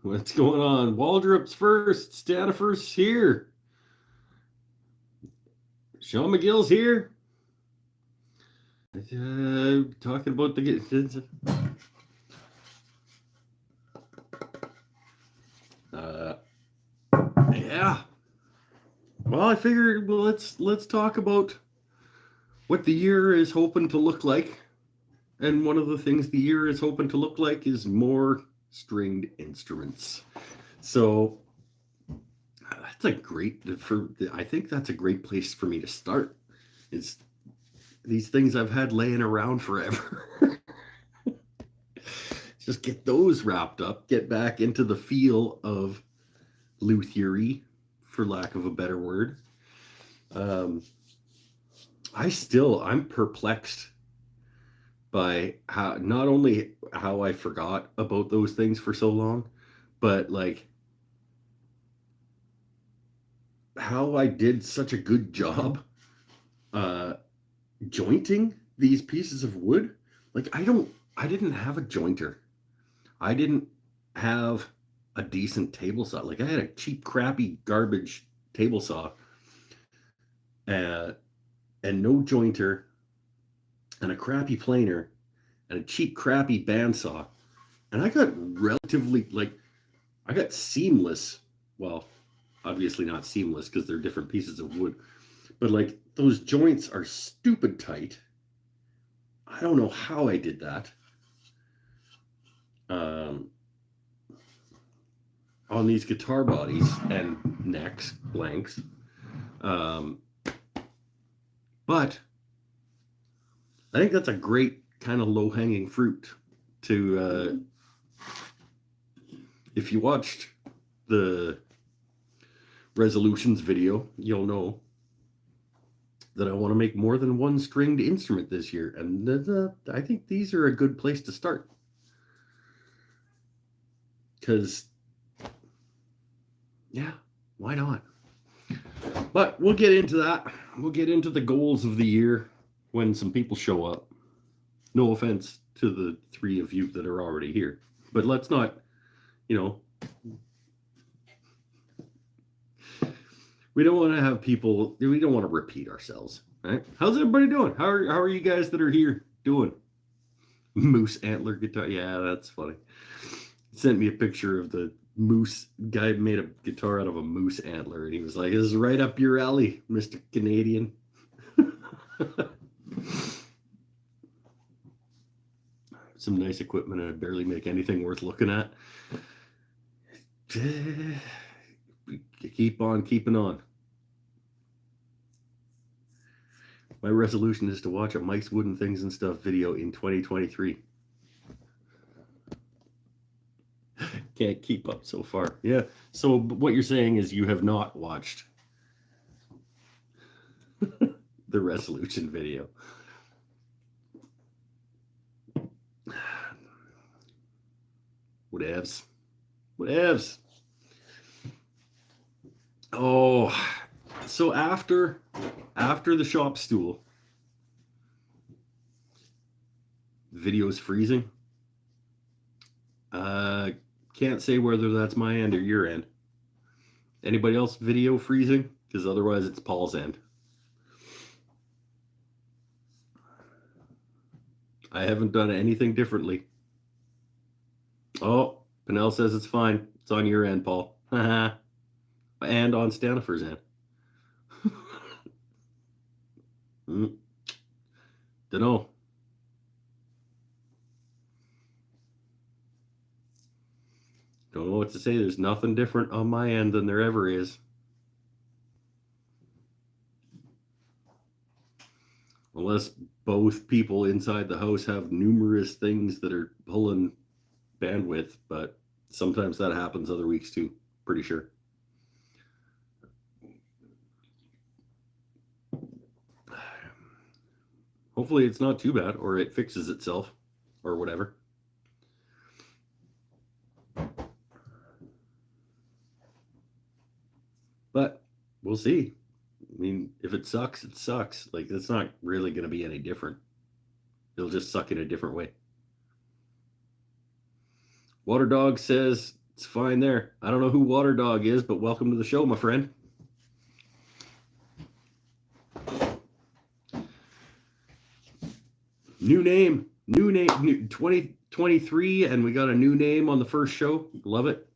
What's going on? Waldrop's first. Stanifer's here. Sean McGill's here. Talking about the yeah. Well, I figured let's talk about what the year is hoping to look like. And one of the things the year is hoping to look like is more stringed instruments. So that's a great I think that's a great place for me to start. It's these things I've had laying around forever. Just get those wrapped up, get back into the feel of luthiery, for lack of a better word. I'm perplexed by how not only how I forgot about those things for so long, but like how I did such a good job jointing these pieces of wood. Like I didn't have a jointer. I didn't have a decent table saw. Like I had a cheap, crappy, garbage table saw, and no jointer, and a crappy planer, and a cheap, crappy bandsaw, and I got relatively I got seamless. Well, obviously not seamless because they're different pieces of wood, but like those joints are stupid tight. I don't know how I did that. On these guitar bodies and necks, blanks. But I think that's a great kind of low-hanging fruit to, if you watched the resolutions video, you'll know that I want to make more than one stringed instrument this year. And I think these are a good place to start. Because, yeah, why not? But we'll get into that. We'll get into the goals of the year when some people show up. No offense to the three of you that are already here. But let's not, we don't want to have people, we don't want to repeat ourselves. Right? How's everybody doing? How are you guys that are here doing? Moose antler guitar. Yeah, that's funny. Sent me a picture of the moose guy made a guitar out of a moose antler, and he was like, "This is right up your alley, Mr. Canadian." Some nice equipment, and I barely make anything worth looking at. Keep on keeping on. My resolution is to watch a Mike's Wooden Things and Stuff video in 2023. Can't keep up so far. Yeah. So what you're saying is you have not watched the resolution video. Whatevs. Oh, so after the shop stool, video's freezing. Can't say whether that's my end or your end. Anybody else video freezing? Because otherwise it's Paul's end. I haven't done anything differently. Oh, Pinnell says it's fine. It's on your end, Paul. And on Stanifer's end. Dunno. Don't know what to say. There's nothing different on my end than there ever is. Unless both people inside the house have numerous things that are pulling bandwidth, but sometimes that happens other weeks too, pretty sure. Hopefully it's not too bad, or it fixes itself, or whatever. But we'll see. I mean, if it sucks, it sucks. Like, it's not really going to be any different. It'll just suck in a different way. Water Dog says It's fine there. I don't know who Water Dog is, but welcome to the show, my friend. New name, new 2023, and we got a new name on the first show. Love it.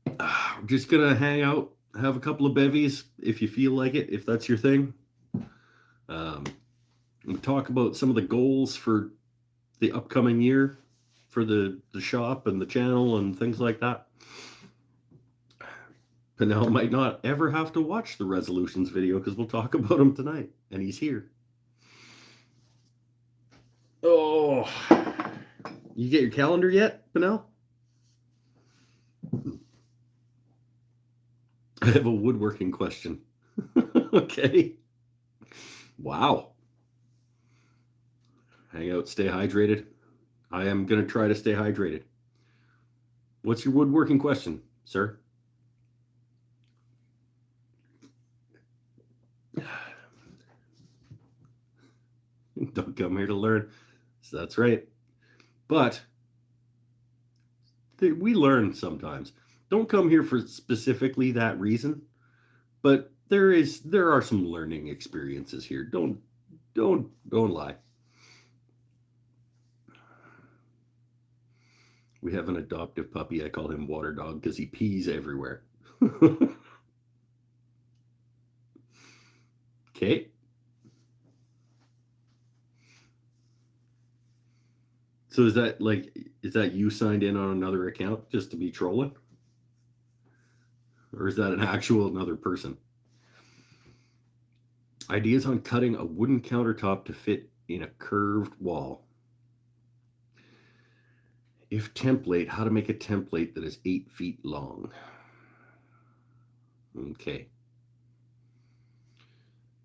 We're just gonna hang out, have a couple of bevies if you feel like it, if that's your thing. We'll talk about some of the goals for the upcoming year for the shop and the channel and things like that. Pinnell might not ever have to watch the resolutions video because we'll talk about him tonight, and he's here. Oh, you get your calendar yet, Pinnell? I have a woodworking question. Okay. Wow. Hang out, stay hydrated. I am going to try to stay hydrated. What's your woodworking question, sir? Don't come here to learn. So that's right. But we learn sometimes. Don't come here for specifically that reason. But there are some learning experiences here. Don't lie. We have an adoptive puppy. I call him Water Dog because he pees everywhere. Okay. So is that you signed in on another account just to be trolling? Or is that an actual another person? Ideas on cutting a wooden countertop to fit in a curved wall. If template, how to make a template that is 8 feet long. Okay.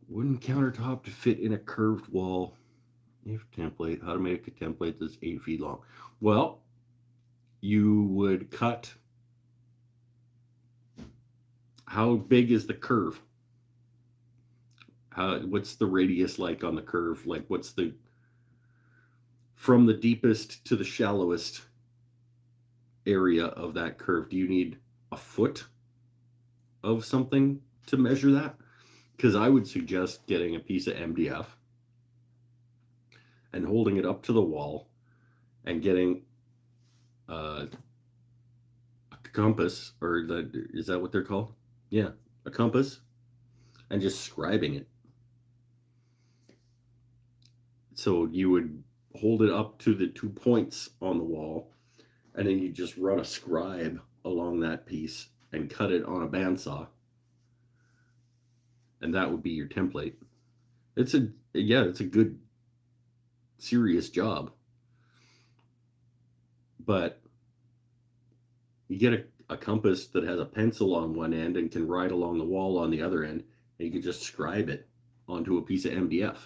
Wooden countertop to fit in a curved wall. If template, how to make a template that's 8 feet long. Well, you would cut. How big is the curve? What's the radius like on the curve? Like what's from the deepest to the shallowest area of that curve? Do you need a foot of something to measure that? Because I would suggest getting a piece of MDF and holding it up to the wall and getting a compass, or is that what they're called? Yeah, a compass, and just scribing it. So you would hold it up to the 2 points on the wall, and then you just run a scribe along that piece and cut it on a bandsaw. And that would be your template. It's a good, serious job. But you get a compass that has a pencil on one end and can ride along the wall on the other end, and you can just scribe it onto a piece of MDF.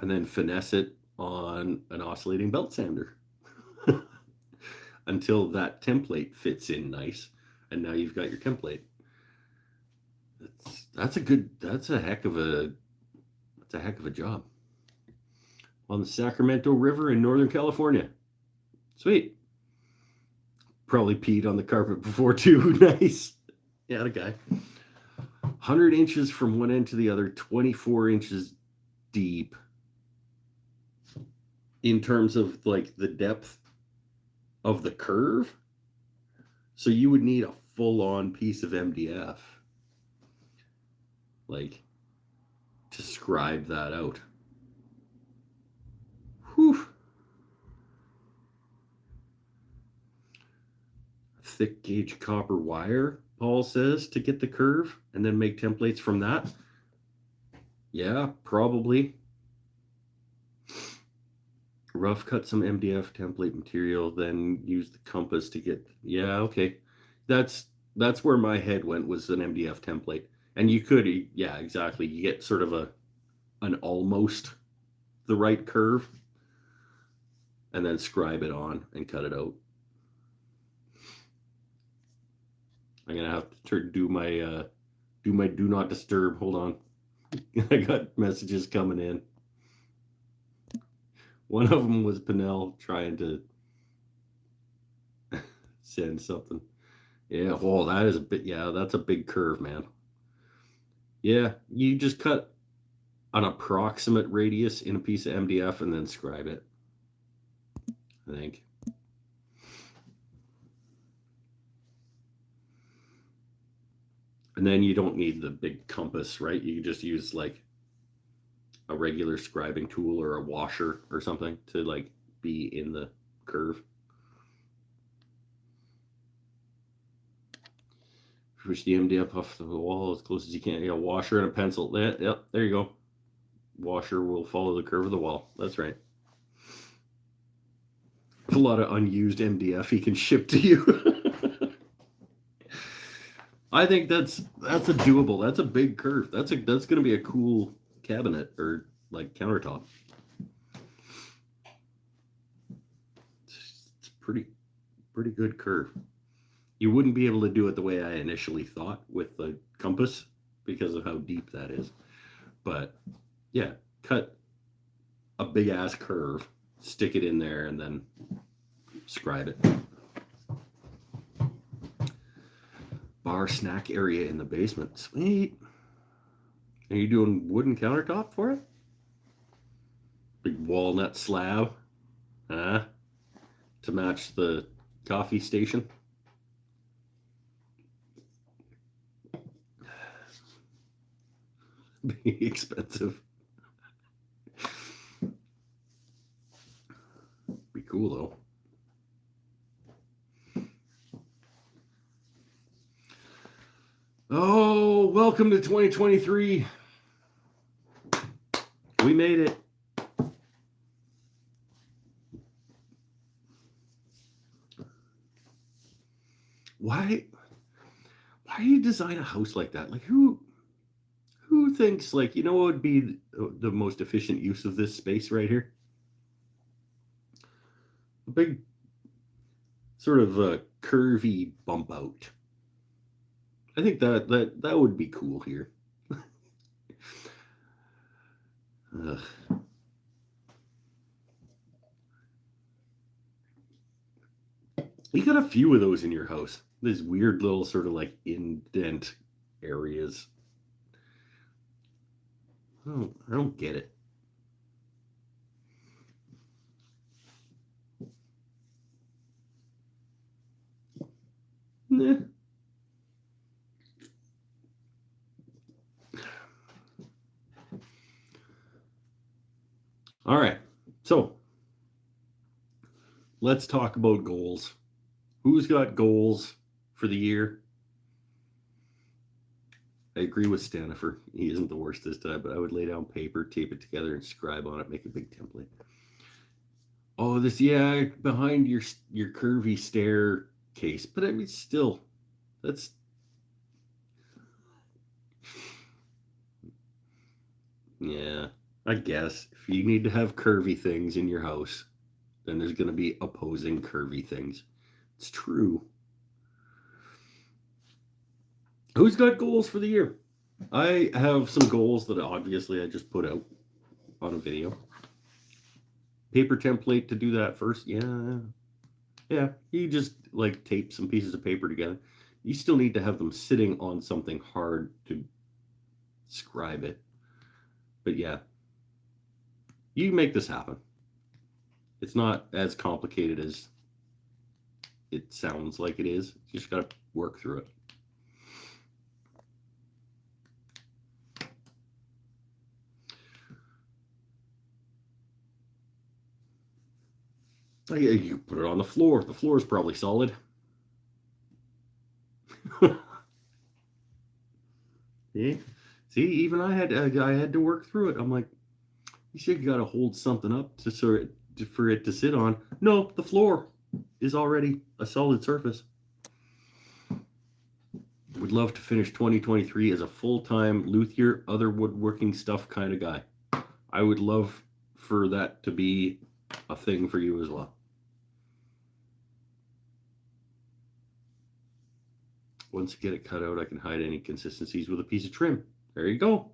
And then finesse it on an oscillating belt sander until that template fits in nice, and now you've got your template. That's a heck of a job. On the Sacramento River in Northern California. Sweet. Probably peed on the carpet before too. Nice. Yeah, the guy. 100 inches from one end to the other, 24 inches deep. In terms of like the depth of the curve. So you would need a full-on piece of MDF. Like, to scribe that out. Whew. Thick gauge copper wire, Paul says, to get the curve and then make templates from that. Yeah, probably. Rough cut some MDF template material, then use the compass to get. Yeah, okay. That's where my head went, was an MDF template. And you could, yeah, exactly. You get sort of an almost the right curve, and then scribe it on and cut it out. I'm gonna have to do my do not disturb. Hold on. I got messages coming in. One of them was Pinnell trying to send something. Yeah, well, that is a bit. Yeah, that's a big curve, man. Yeah, you just cut an approximate radius in a piece of MDF and then scribe it, I think. And then you don't need the big compass, right? You can just use like a regular scribing tool or a washer or something to like be in the curve. Push the MDF off the wall as close as you can. Yeah, washer and a pencil. Yep, there you go. Washer will follow the curve of the wall. That's right. A lot of unused MDF he can ship to you. I think that's a doable. That's a big curve. That's going to be a cool cabinet or like countertop. It's pretty good curve. You wouldn't be able to do it the way I initially thought with the compass because of how deep that is. But yeah, cut a big ass curve, stick it in there, and then scribe it. Bar snack area in the basement. Sweet. Are you doing wooden countertop for it? Big walnut slab, huh? To match the coffee station. Be expensive. Be cool though. Oh, welcome to 2023. We made it. Why do you design a house like that? Like who thinks like, you know what would be the most efficient use of this space right here? A big sort of a curvy bump out. I think that would be cool here. You got a few of those in your house. These weird little sort of like indent areas. I don't get it. Nah. All right. So let's talk about goals. Who's got goals for the year? I agree with Stanifer. He isn't the worst this time, but I would lay down paper, tape it together, and scribe on it, make a big template. Oh, behind your curvy staircase, but I mean, still, that's yeah. I guess if you need to have curvy things in your house, then there's going to be opposing curvy things. It's true. Who's got goals for the year? I have some goals that obviously I just put out on a video. Paper template to do that first. Yeah. You just like tape some pieces of paper together. You still need to have them sitting on something hard to scribe it. But yeah, you make this happen. It's not as complicated as it sounds like it is. You just got to work through it. You put it on the floor. The floor is probably solid. See, even I had to work through it. I'm like, you should got to hold something up for it to sit on. No, the floor is already a solid surface. Would love to finish 2023 as a full-time luthier, other woodworking stuff kind of guy. I would love for that to be a thing for you as well. Once I get it cut out, I can hide any consistencies with a piece of trim. There you go.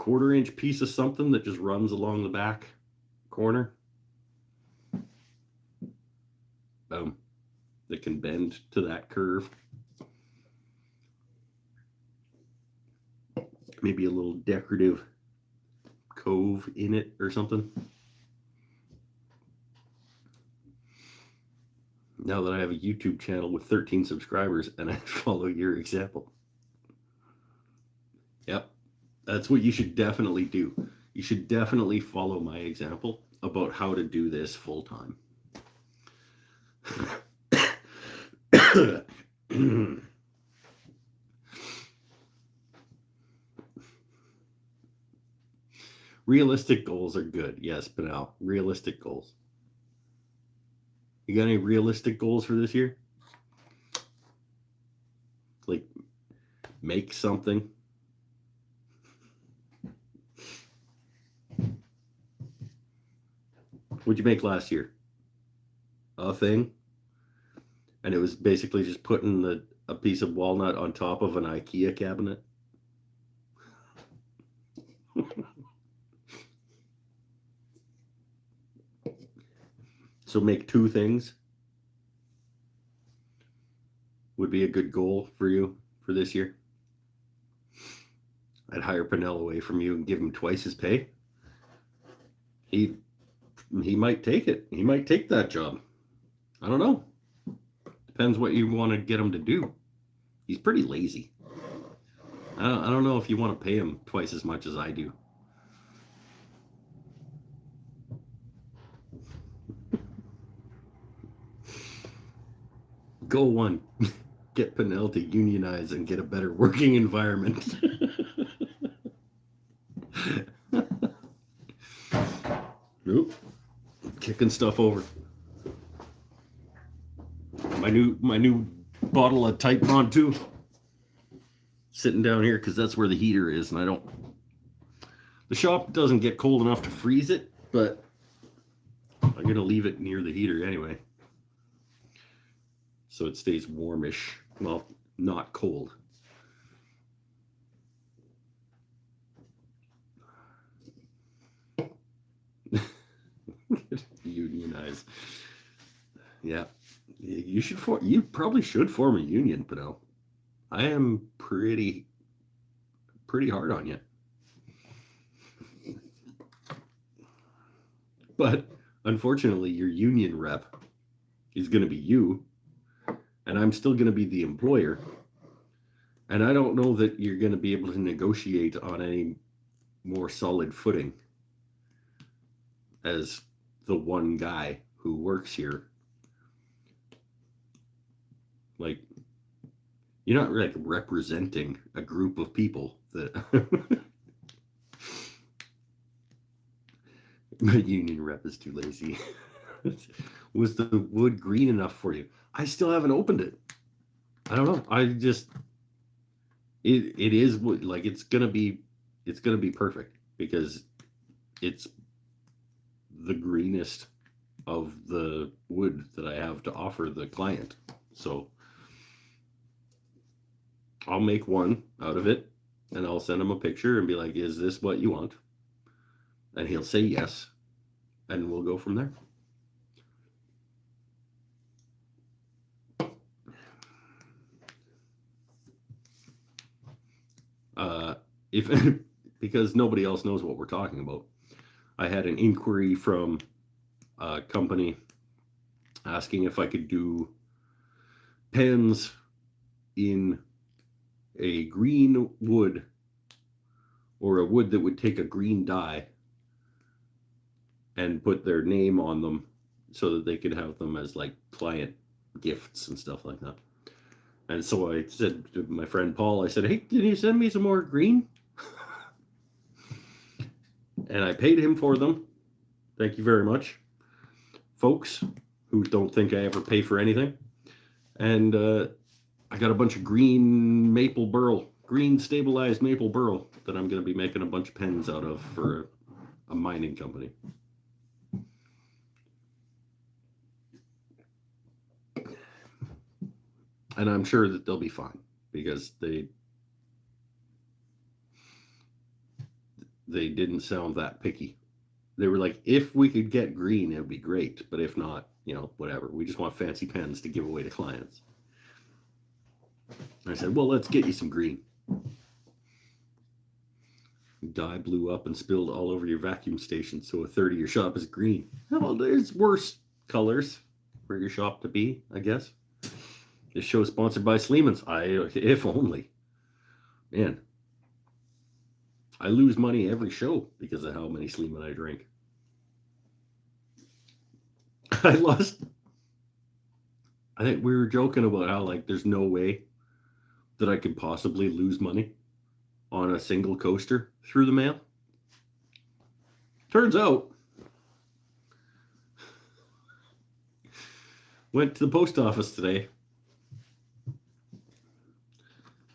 1/4 inch piece of something that just runs along the back corner. That can bend to that curve. Maybe a little decorative cove in it or something. Now that I have a YouTube channel with 13 subscribers and I follow your example. Yep, that's what you should definitely do. You should definitely follow my example about how to do this full time. Realistic goals are good. Yes, Pinal, realistic goals. You got any realistic goals for this year? Like, make something. What'd you make last year? A thing? And it was basically just putting a piece of walnut on top of an IKEA cabinet. So make 2 things would be a good goal for you for this year. I'd hire Pinnell away from you and give him twice his pay. He might take it. He might take that job. I don't know. Depends what you want to get him to do. He's pretty lazy. I don't know if you want to pay him twice as much as I do. Goal 1, get Pinnell to unionize and get a better working environment. Nope. Kicking stuff over. My new bottle of Type Bond 2 sitting down here because that's where the heater is, and the shop doesn't get cold enough to freeze it, but I'm gonna leave it near the heater anyway, so it stays warmish. Well, not cold. Unionize. Yeah, you probably should form a union, Pinnell. I am pretty hard on you. But unfortunately, your union rep is going to be you, and I'm still going to be the employer. And I don't know that you're going to be able to negotiate on any more solid footing as the one guy who works here. Like, you're not like representing a group of people that my union rep is too lazy. Was the wood green enough for you? I still haven't opened it. I don't know. I just it is like it's gonna be perfect because it's the greenest of the wood that I have to offer the client. So I'll make one out of it and I'll send him a picture and be like, is this what you want? And he'll say yes, and we'll go from there. Because nobody else knows what we're talking about, I had an inquiry from a company asking if I could do pens in a green wood, or a wood that would take a green dye and put their name on them so that they could have them as like client gifts and stuff like that. And so I said to my friend Paul, I said, hey, can you send me some more green? And I paid him for them. Thank you very much, folks who don't think I ever pay for anything. And I got a bunch of green maple burl, green stabilized maple burl that I'm going to be making a bunch of pens out of for a mining company. And I'm sure that they'll be fine because they didn't sound that picky. They were like, if we could get green, it would be great. But if not, whatever. We just want fancy pens to give away to clients. I said, well, let's get you some green. Dye blew up and spilled all over your vacuum station, so a third of your shop is green. Well, there's worse colors for your shop to be, I guess. This show is sponsored by Sleeman's. If only. Man, I lose money every show because of how many Sleeman I drink. I think we were joking about how, like, there's no way that I could possibly lose money on a single coaster through the mail. Turns out, went to the post office today,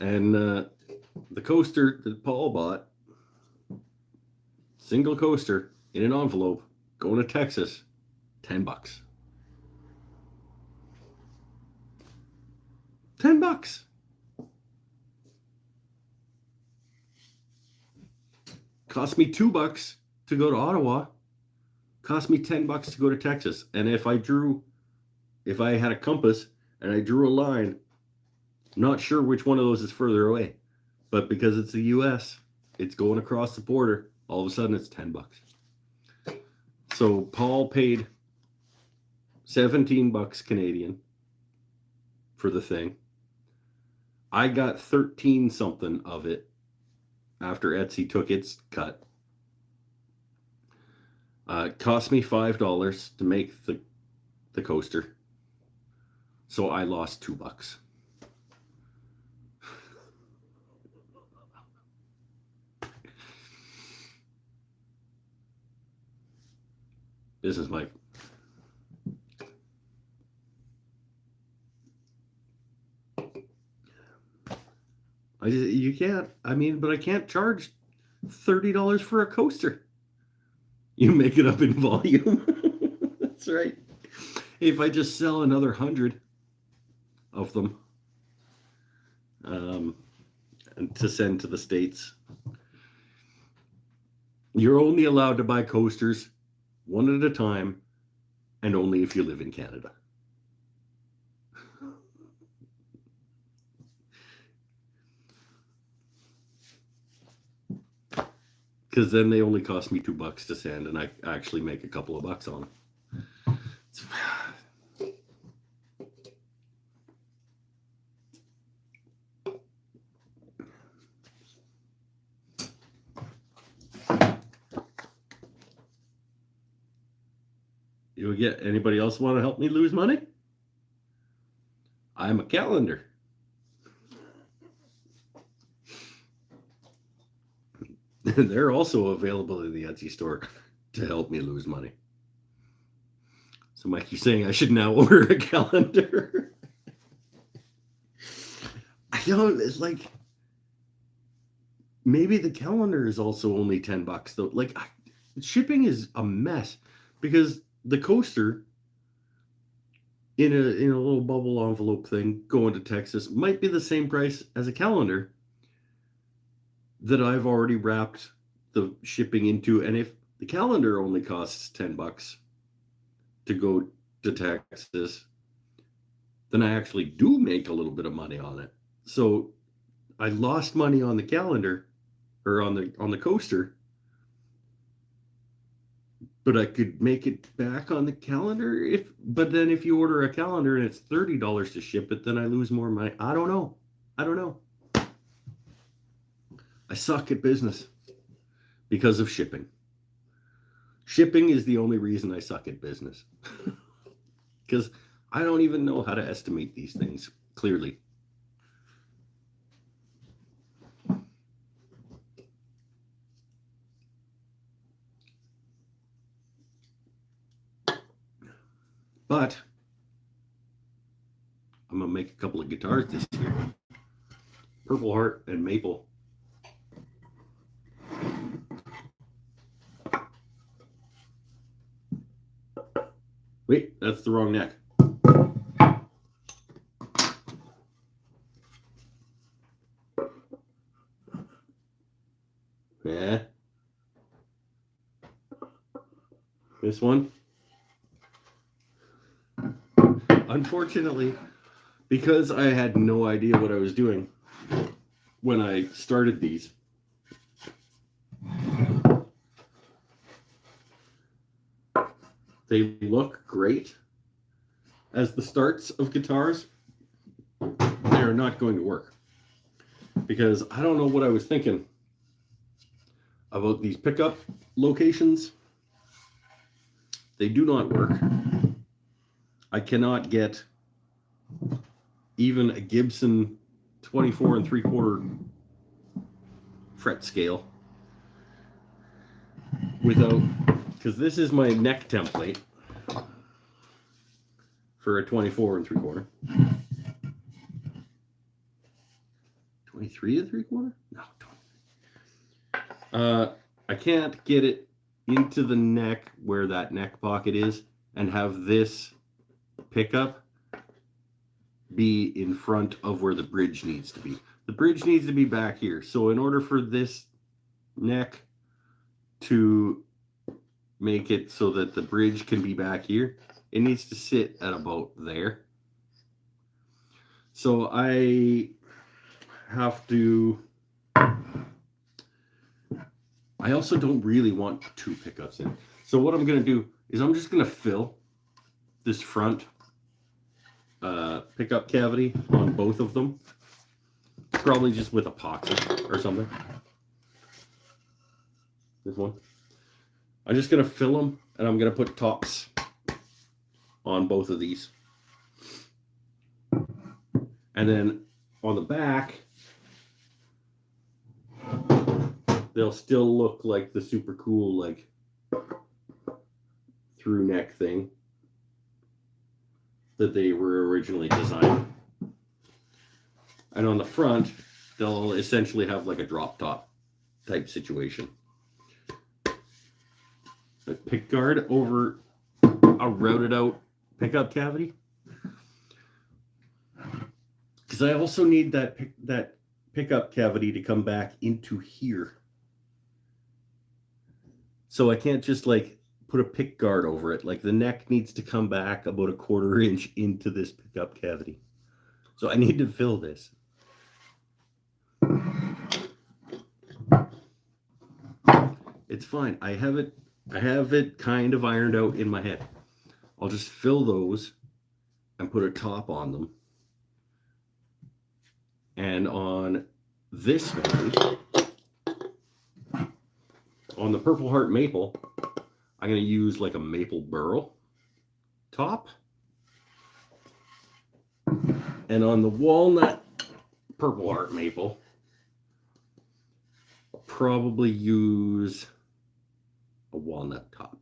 and the coaster that Paul bought, single coaster in an envelope, going to Texas, $10. $10. Cost me $2 to go to Ottawa. Cost me $10 to go to Texas. And if I had a compass and I drew a line, not sure which one of those is further away. But because it's the US, it's going across the border. All of a sudden, it's $10. So Paul paid $17 Canadian for the thing. I got 13 something of it after Etsy took its cut. It cost me $5 to make the coaster. So I lost $2. Business life. But I can't charge $30 for a coaster. You make it up in volume. That's right. If I just sell another 100 of them and to send to the States, you're only allowed to buy coasters one at a time, and only if you live in Canada. Because then they only cost me $2 to send, and I actually make a couple of bucks on them. Anybody else want to help me lose money? I'm a calendar. They're also available in the Etsy store to help me lose money. So Mikey's saying I should now order a calendar. It's like, maybe the calendar is also only $10 though. Like, shipping is a mess because the coaster in a little bubble envelope thing going to Texas might be the same price as a calendar that I've already wrapped the shipping into. And if the calendar only costs $10 to go to Texas, then I actually do make a little bit of money on it. So I lost money on the calendar or on the coaster, but I could make it back on the calendar but then if you order a calendar and it's $30 to ship it, then I lose more money. I don't know. I suck at business because of shipping. Shipping is the only reason I suck at business. Because I don't even know how to estimate these things clearly. But I'm going to make a couple of guitars this year. Purple Heart and Maple. Wait, that's the wrong neck. Yeah. This one. Unfortunately, because I had no idea what I was doing when I started these, they look great as the starts of guitars. They are not going to work because I don't know what I was thinking about these pickup locations. They do not work. I cannot get even a Gibson 24 3/4 fret scale without, because this is my neck template for a 24 3/4. 23 3/4? No, 20. I can't get it into the neck where that neck pocket is and have this pickup be in front of where the bridge needs to be. The bridge needs to be back here. So in order for this neck to make it so that the bridge can be back here, it needs to sit at about there. So I have to, I also don't really want two pickups in. So what I'm going to do is I'm just going to fill this front pickup cavity on both of them. Probably just with epoxy or something. This one. I'm just going to fill them and I'm going to put tops on both of these. And then on the back, they'll still look like the super cool, like, through neck thing that they were originally designed. And on the front, they'll essentially have like a drop top type situation. A pick guard over a routed out pickup cavity. Because I also need that pickup cavity to come back into here. So I can't just like put a pick guard over it. Like the neck needs to come back about 1/4 inch into this pickup cavity. So I need to fill this. It's fine. I have it kind of ironed out in my head. I'll just fill those and put a top on them. And on this one, on the Purple Heart Maple, I'm going to use like a maple burl top. And on the walnut Purple Heart Maple, I'll probably use a walnut top.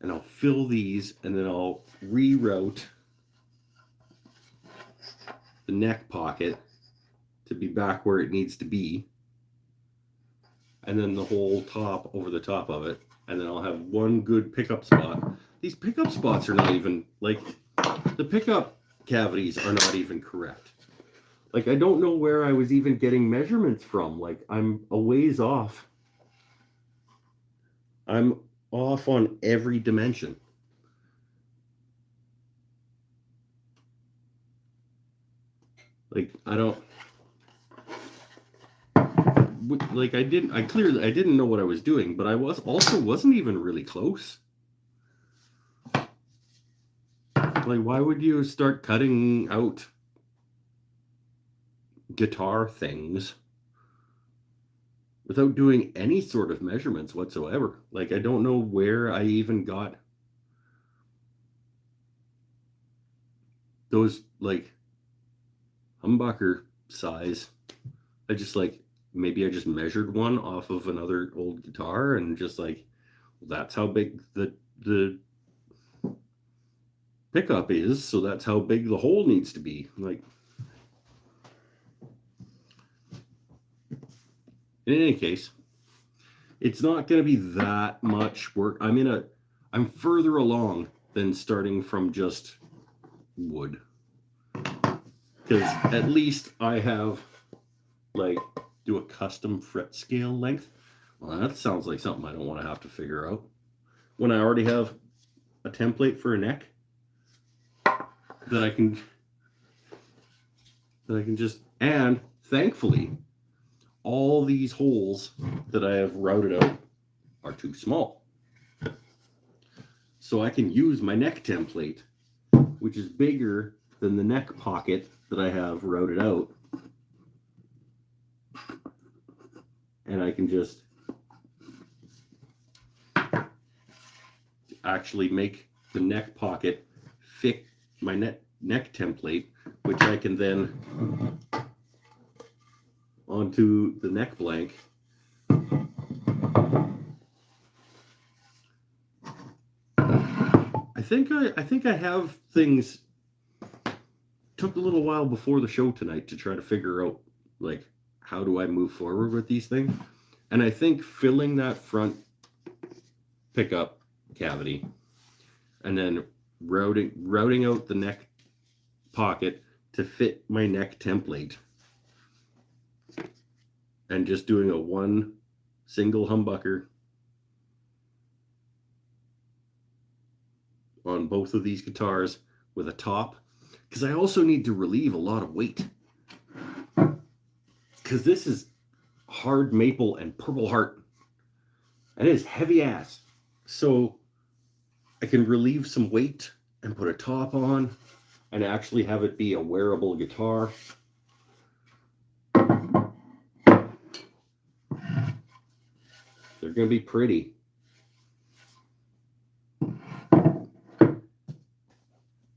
And I'll fill these and then I'll reroute the neck pocket to be back where it needs to be. And then the whole top over the top of it. And then I'll have one good pickup spot. These pickup spots are not even, like, the pickup cavities are not even correct. Like, I don't know where I was even getting measurements from. Like, I'm a ways off. I'm off on every dimension. Like, I don't, like, I didn't know what I was doing, but I wasn't even really close. Like, why would you start cutting out guitar things without doing any sort of measurements whatsoever? Like, I don't know where I even got those, like, humbucker size. I just, like, maybe I just measured one off of another old guitar and just like, that's how big the pickup is, so that's how big the hole needs to be. Like, in any case, it's not going to be that much work. I'm further along than starting from just wood, because at least I have, like, do a custom fret scale length. Well, that sounds like something I don't want to have to figure out. When I already have a template for a neck that I can just, and thankfully all these holes that I have routed out are too small. So I can use my neck template, which is bigger than the neck pocket that I have routed out. And I can just actually make the neck pocket fit my neck template, which I can then onto the neck blank. I think I have things. Took a little while before the show tonight to try to figure out, like, how do I move forward with these things. And I think filling that front pickup cavity and then routing out the neck pocket to fit my neck template and just doing a one single humbucker on both of these guitars with a top, because I also need to relieve a lot of weight, because this is hard maple and purple heart and it is heavy ass, so I can relieve some weight and put a top on and actually have it be a wearable guitar. They're going to be pretty.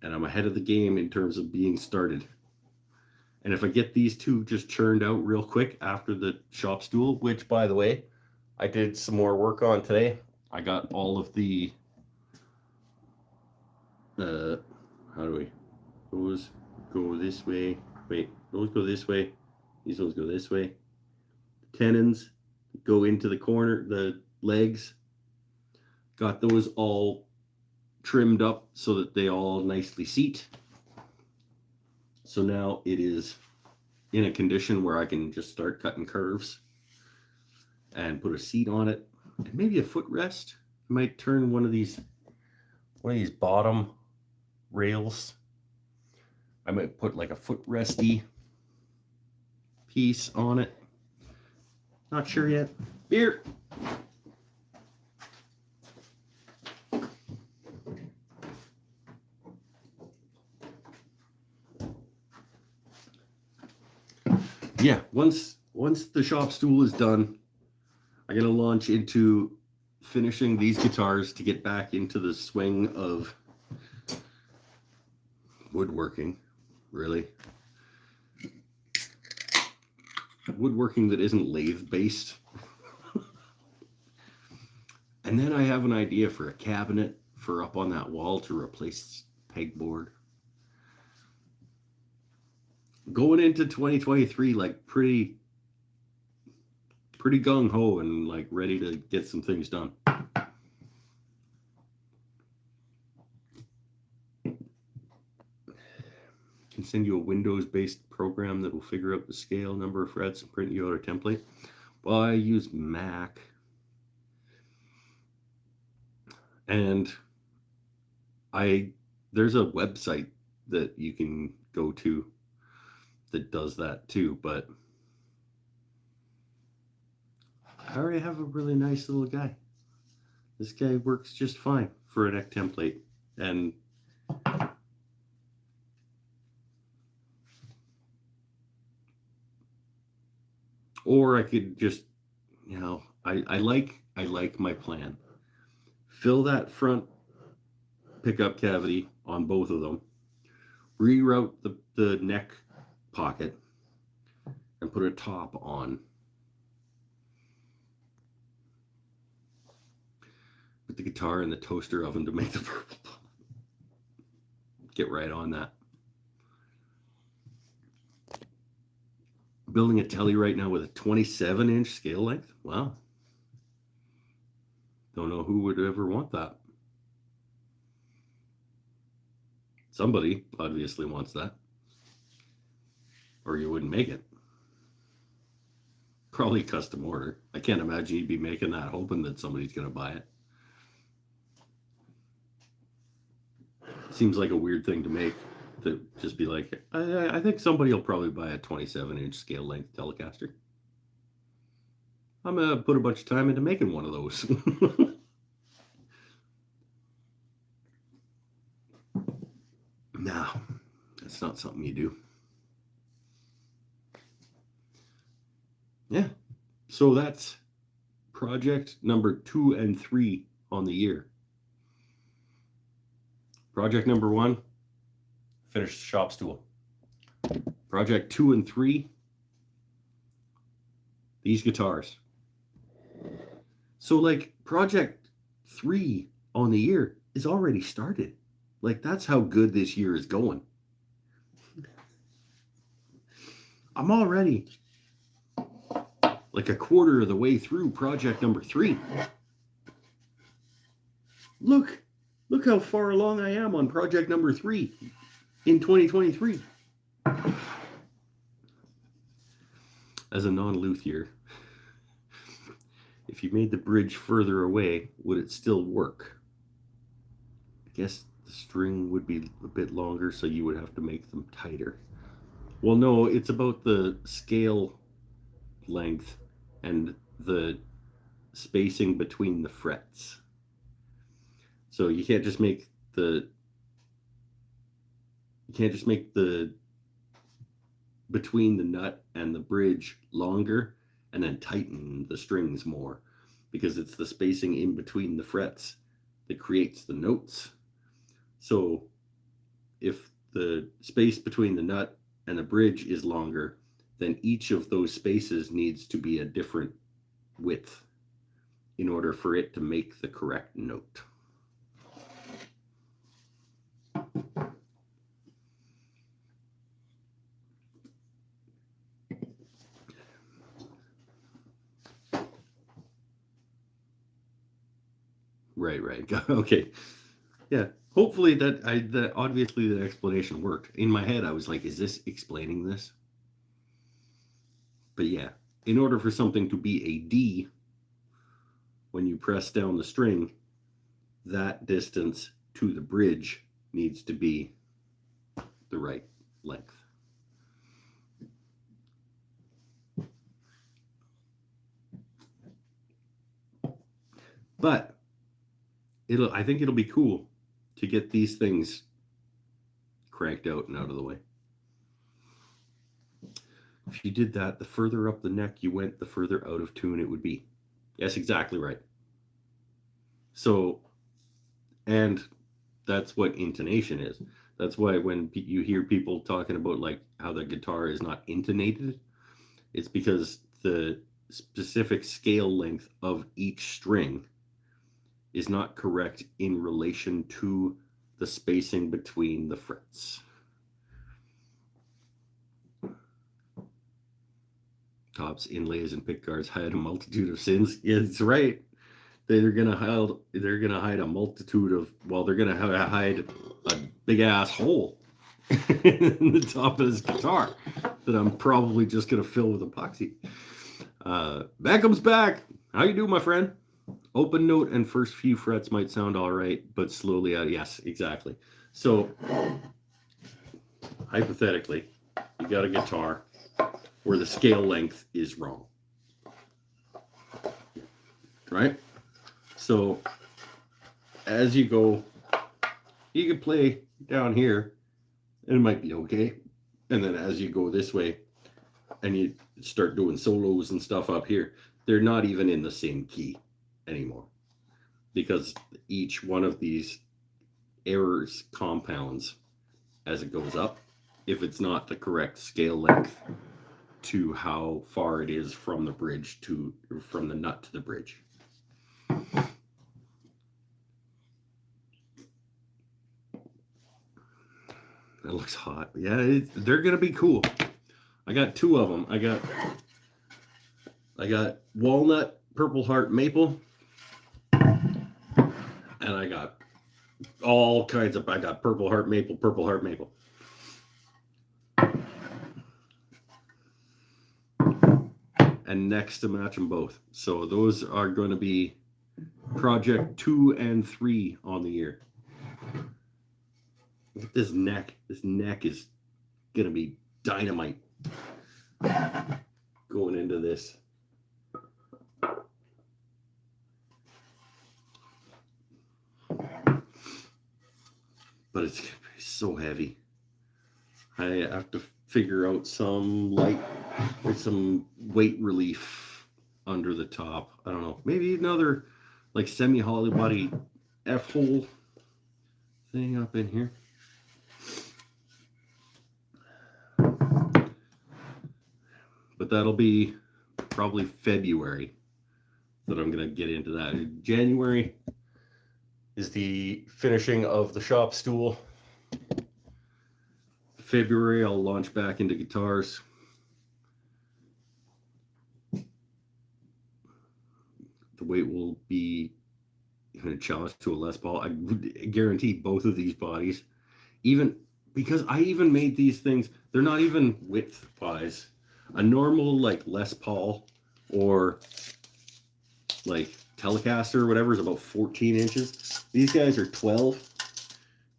And I'm ahead of the game in terms of being started. And if I get these two just churned out real quick after the shop stool, which, by the way, I did some more work on today. I got all of the how do we, those go this way, wait, those go this way, these ones go this way, tenons go into the corner, the legs, got those all trimmed up so that they all nicely seat. So now it is in a condition where I can just start cutting curves and put a seat on it and maybe a footrest. I might turn one of these bottom rails. I might put like a footresty piece on it. Not sure yet. Beer. Yeah, once the shop stool is done, I'm gonna launch into finishing these guitars to get back into the swing of woodworking, really. Woodworking that isn't lathe based. And then I have an idea for a cabinet for up on that wall to replace pegboard. Going into 2023, like pretty gung-ho and like ready to get some things done. Can send you a Windows-based program that will figure out the scale, number of frets, and print you out a template. Well, I use Mac. And there's a website that you can go to that does that too, but I already have a really nice little guy. This guy works just fine for a neck template. And or I could just, I like my plan. Fill that front pickup cavity on both of them, reroute the neck pocket, and put a top on. With the guitar and the toaster oven to make the purple. Get right on that. Building a telly right now with a 27-inch scale length. Wow. Don't know who would ever want that. Somebody obviously wants that, or you wouldn't make it. Probably custom order. I can't imagine you'd be making that hoping that somebody's going to buy it. Seems like a weird thing to make, to just be like, I think somebody will probably buy a 27-inch scale length Telecaster. I'm going to put a bunch of time into making one of those. No, that's not something you do. Yeah. So that's project number 2 and 3 on the year. Project number 1, finish the shop stool. Project 2 and 3, these guitars. So like project 3 on the year is already started. Like that's how good this year is going. I'm already like a quarter of the way through project number 3. Look how far along I am on project number 3 in 2023. As a non-luthier, if you made the bridge further away, would it still work? I guess the string would be a bit longer, so you would have to make them tighter. Well, no, it's about the scale length and the spacing between the frets. So you can't just make the between the nut and the bridge longer and then tighten the strings more, because it's the spacing in between the frets that creates the notes. So if the space between the nut and the bridge is longer, then each of those spaces needs to be a different width in order for it to make the correct note. Right. Okay. Yeah. Hopefully that obviously the explanation worked. In my head, I was like, is this explaining this? But yeah, in order for something to be a D, when you press down the string, that distance to the bridge needs to be the right length. But I think it'll be cool to get these things cranked out and out of the way. If you did that, the further up the neck you went, the further out of tune it would be. Yes, exactly right. So, and that's what intonation is. That's why when you hear people talking about like how the guitar is not intonated, it's because the specific scale length of each string is not correct in relation to the spacing between the frets. Tops, inlays, and pickguards hide a multitude of sins. Yeah, that's right. They're gonna hide a multitude of. Well, they're gonna hide a big ass hole in the top of this guitar that I'm probably just gonna fill with epoxy. Backham's back. How you doing, my friend? Open note and first few frets might sound all right, but slowly out. Yes, exactly. So, hypothetically, you got a guitar where the scale length is wrong, right? So, as you go, you can play down here, and it might be okay. And then as you go this way, and you start doing solos and stuff up here, they're not even in the same key anymore, because each one of these errors compounds as it goes up if it's not the correct scale length to how far it is from the bridge from the nut to the bridge. That looks hot. Yeah, they're gonna be cool. I got 2 of them. I got walnut, purple heart, maple, and I got all kinds of. I got purple heart, maple, purple heart, maple. and necks to match them both. So those are going to be project 2 and 3 on the year. Look at this neck. This neck is going to be dynamite going into this. But it's so heavy. I have to figure out some light or some weight relief under the top. I don't know. Maybe another like semi-hollow body F-hole thing up in here. But that'll be probably February that I'm going to get into that. January is the finishing of the shop stool. February, I'll launch back into guitars. The weight will be a challenge to a Les Paul. I guarantee both of these bodies, even because I even made these things, they're not even width wise. A normal like Les Paul or like Telecaster or whatever is about 14 inches. These guys are 12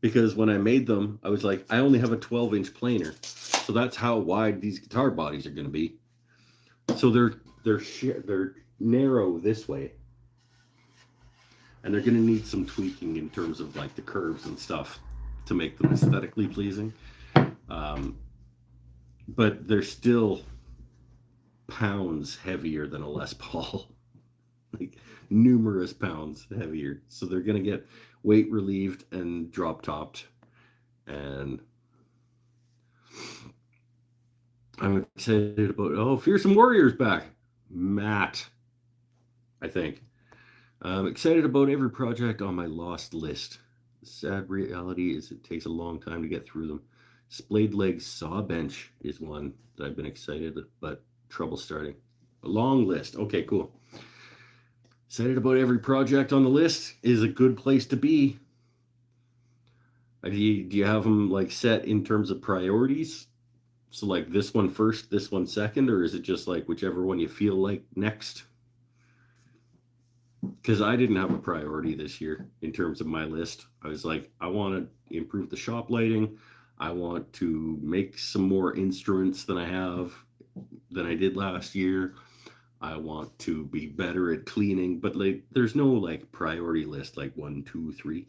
because when I made them, I was like, I only have a 12-inch planer. So that's how wide these guitar bodies are going to be. So they're narrow this way. And they're going to need some tweaking in terms of like the curves and stuff to make them aesthetically pleasing. But they're still pounds heavier than a Les Paul. Like numerous pounds heavier. So they're going to get weight relieved and drop topped. And I'm excited about, Fearsome Warrior's back. Matt, I think. I'm excited about every project on my lost list. The sad reality is it takes a long time to get through them. Splayed Legs Saw Bench is one that I've been excited, but trouble starting. A long list. Okay, cool. Excited about every project on the list is a good place to be. Do you have them like set in terms of priorities? So like this one first, this one second, or is it just like whichever one you feel like next? Because I didn't have a priority this year in terms of my list. I was like, I want to improve the shop lighting. I want to make some more instruments than I did last year. I want to be better at cleaning, but like there's no like priority list like 1, 2, 3.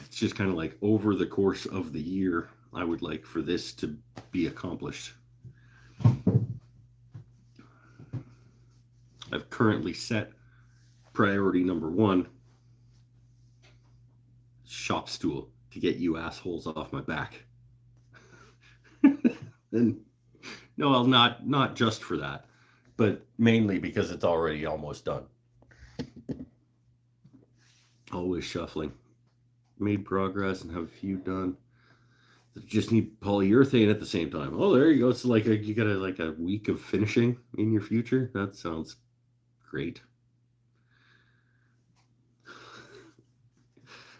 It's just kind of like over the course of the year, I would like for this to be accomplished. I've currently set priority number 1, shop stool, to get you assholes off my back. And no, well, not just for that, but mainly because it's already almost done. Always shuffling. Made progress and have a few done. Just need polyurethane at the same time. Oh, there you go. It's like you got a week of finishing in your future. That sounds great.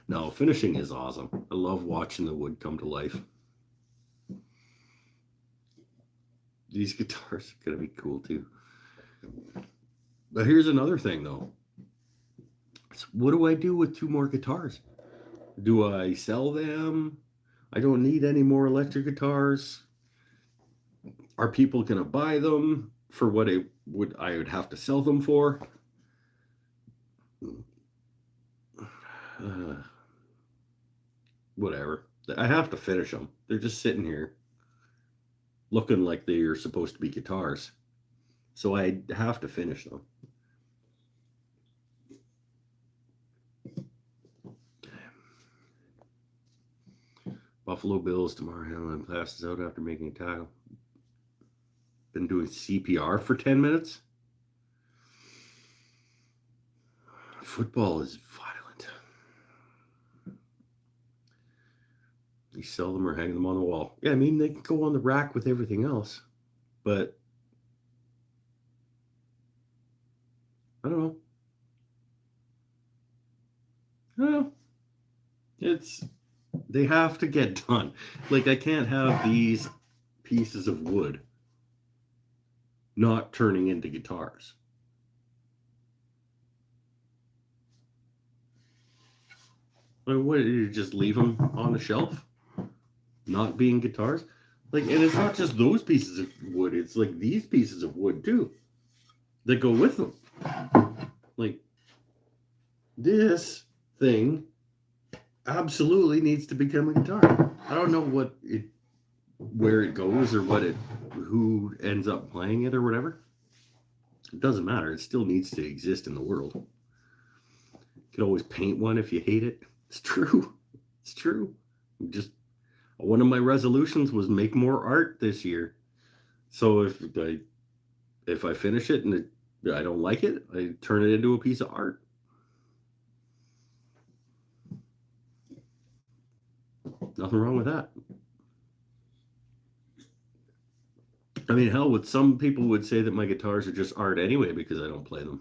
No, finishing is awesome. I love watching the wood come to life. These guitars are going to be cool too. But here's another thing though. So what do I do with 2 more guitars? Do I sell them? I don't need any more electric guitars. Are people going to buy them for what I would have to sell them for? Whatever. I have to finish them. They're just sitting here looking like they are supposed to be guitars. So I have to finish them. Buffalo Bills tomorrow. Hamlin passes out after making a tackle. Been doing CPR for 10 minutes. Football is violent. You sell them or hang them on the wall. Yeah, I mean, they can go on the rack with everything else. But I don't know. They have to get done. Like, I can't have these pieces of wood not turning into guitars. Like, what, you just leave them on the shelf, not being guitars? Like, and it's not just those pieces of wood, it's like these pieces of wood too that go with them. Like, this thing absolutely needs to become a guitar. I don't know where it goes or who ends up playing it or whatever. It doesn't matter. It still needs to exist in the world. You could always paint one if you hate it. It's true. It's true. Just one of my resolutions was make more art this year. So if I finish it and I don't like it, I turn it into a piece of art. Nothing wrong with that. I mean, hell, some people would say that my guitars are just art anyway because I don't play them.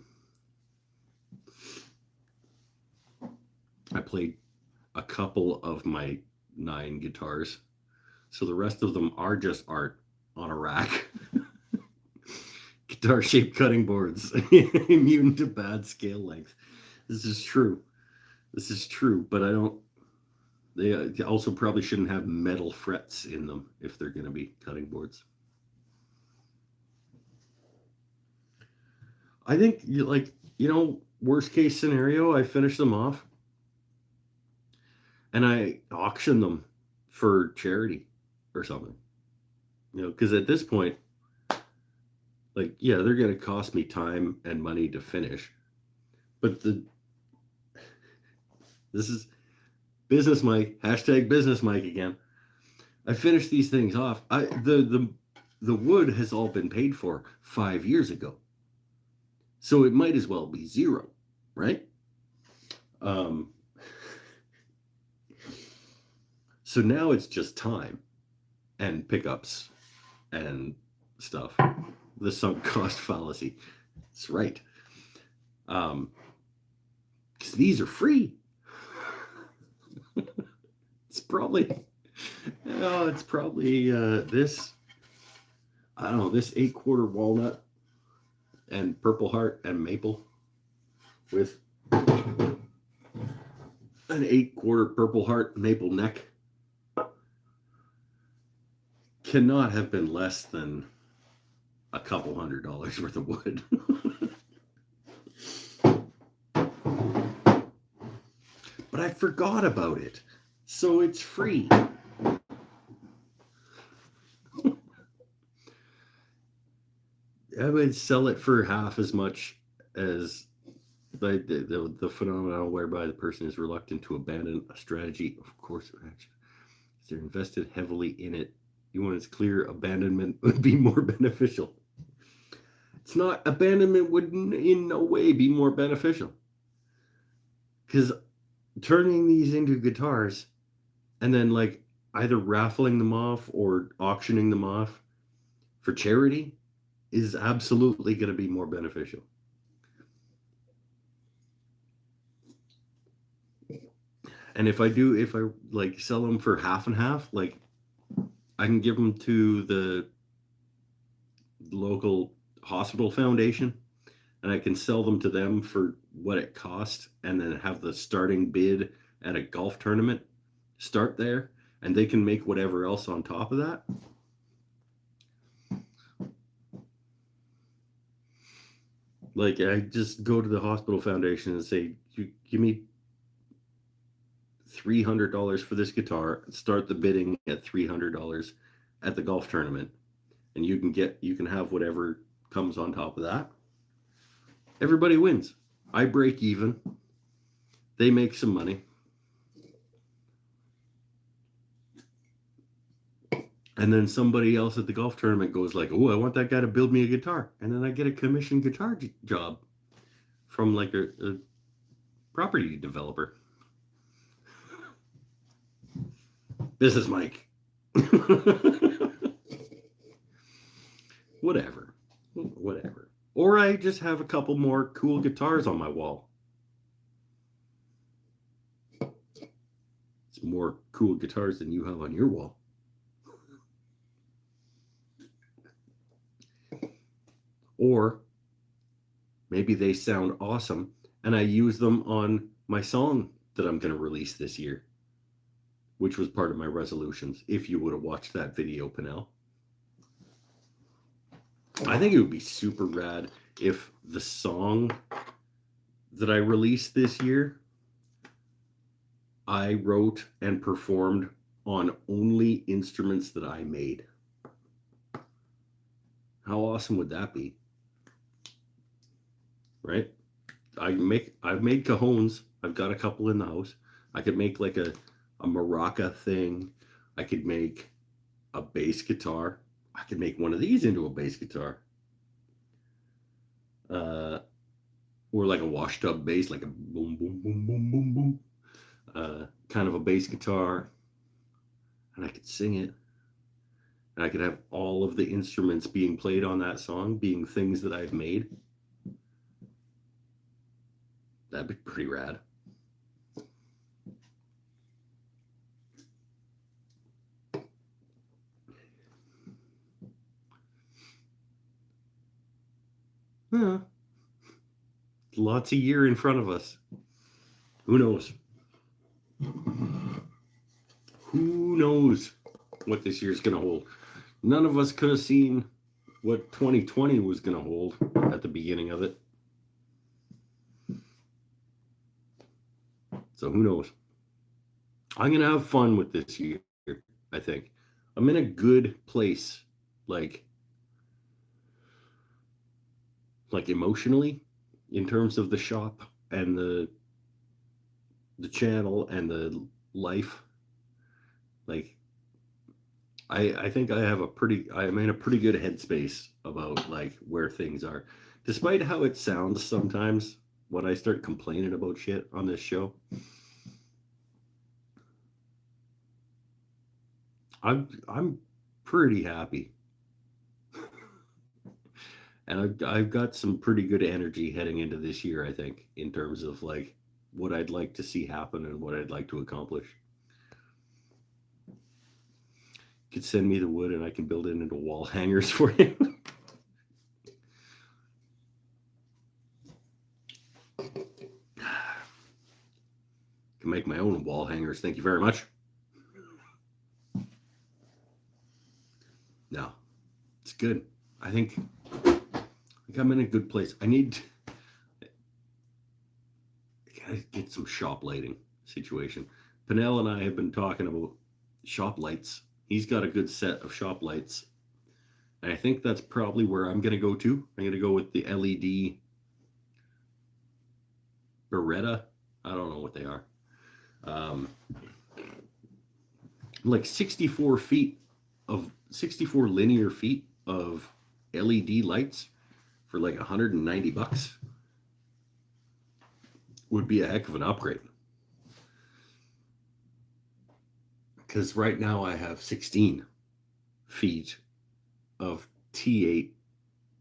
I played a couple of my 9 guitars, so the rest of them are just art on a rack. Guitar-shaped cutting boards, immune to bad scale length. This is true. But they also probably shouldn't have metal frets in them if they're going to be cutting boards. I think, worst case scenario, I finish them off and I auction them for charity or something. Because at this point, they're going to cost me time and money to finish. But this is Business Mike, #Business Mike again. I finished these things off. The wood has all been paid for 5 years ago. So it might as well be zero, right? So now it's just time and pickups and stuff. The sunk cost fallacy. That's right. Because these are free. It's probably this, I don't know, this 8-quarter walnut and Purple Heart and maple with an 8-quarter Purple Heart maple neck cannot have been less than a couple $100 worth of wood. But I forgot about it, so it's free. I would sell it for half as much as the phenomenon whereby the person is reluctant to abandon a strategy. Of course, if they're invested heavily in it, when it's clear abandonment would be more beneficial. It's not. Abandonment would in no way be more beneficial. Because turning these into guitars and then either raffling them off or auctioning them off for charity is absolutely going to be more beneficial. And if I sell them for half and half, I can give them to the local hospital foundation and I can sell them to them for what it costs and then have the starting bid at a golf tournament start there and they can make whatever else on top of that. I just go to the hospital foundation and say, you give me $300 for this guitar, start the bidding at $300 at the golf tournament, and you can have whatever comes on top of that. Everybody wins. I break even. They make some money. And then somebody else at the golf tournament goes oh, I want that guy to build me a guitar. And then I get a commission guitar job from a property developer. Business Mike. Whatever. Or I just have a couple more cool guitars on my wall. It's some more cool guitars than you have on your wall. Or maybe they sound awesome and I use them on my song that I'm going to release this year, which was part of my resolutions. If you would have watched that video, Pinnell, I think it would be super rad if the song that I released this year, I wrote and performed on only instruments that I made. How awesome would that be? Right? I've made cajones. I've got a couple in the house. I could make like a maraca thing. I could make a bass guitar. I could make one of these into a bass guitar. Or like a wash tub bass, like a boom, boom, boom, boom, boom, boom. Kind of a bass guitar. And I could sing it. And I could have all of the instruments being played on that song being things that I've made. That'd be pretty rad. Yeah. Lots of year in front of us. Who knows? Who knows what this year's going to hold? None of us could have seen what 2020 was going to hold at the beginning of it. So who knows? I'm going to have fun with this year, I think. I'm in a good place, like emotionally, in terms of the shop and the channel and the life. Like, I think I'm in a pretty good headspace about like where things are, despite how it sounds sometimes when I start complaining about shit on this show. I'm pretty happy. And I've got some pretty good energy heading into this year, I think, in terms of like what I'd like to see happen and what I'd like to accomplish. You could send me the wood and I can build it into wall hangers for you. Can make my own wall hangers. Thank you very much. No, it's good. I think I'm in a good place. I gotta get some shop lighting situation. Pinnell and I have been talking about shop lights. He's got a good set of shop lights. And I think that's probably where I'm going to go to. I'm going to go with the LED Beretta. I don't know what they are. Like 64 linear feet of LED lights for like $190 would be a heck of an upgrade. Because right now I have 16 feet of T8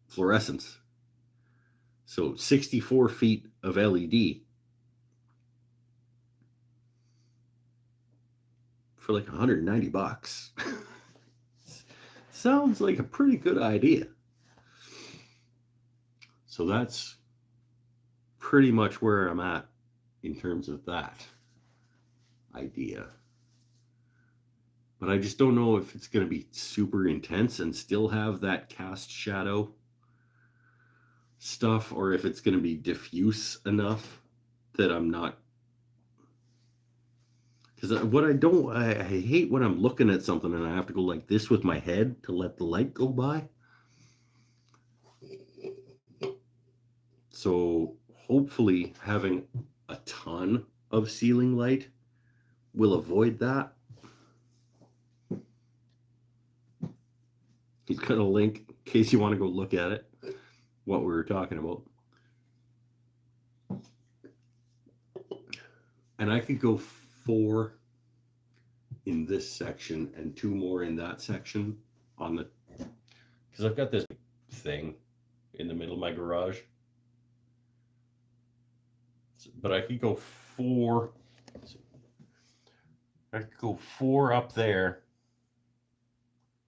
fluorescence. So 64 feet of LED for like $190. Sounds like a pretty good idea. So that's pretty much where I'm at in terms of that idea. But I just don't know if it's going to be super intense and still have that cast shadow stuff, or if it's going to be diffuse enough that I'm not. Because I hate when I'm looking at something and I have to go like this with my head to let the light go by. So hopefully having a ton of ceiling light will avoid that. He's got a link in case you want to go look at it, what we were talking about. And I could go 4 in this section and 2 more in that section on the, because I've got this thing in the middle of my garage. But I could go 4 I could go 4 up there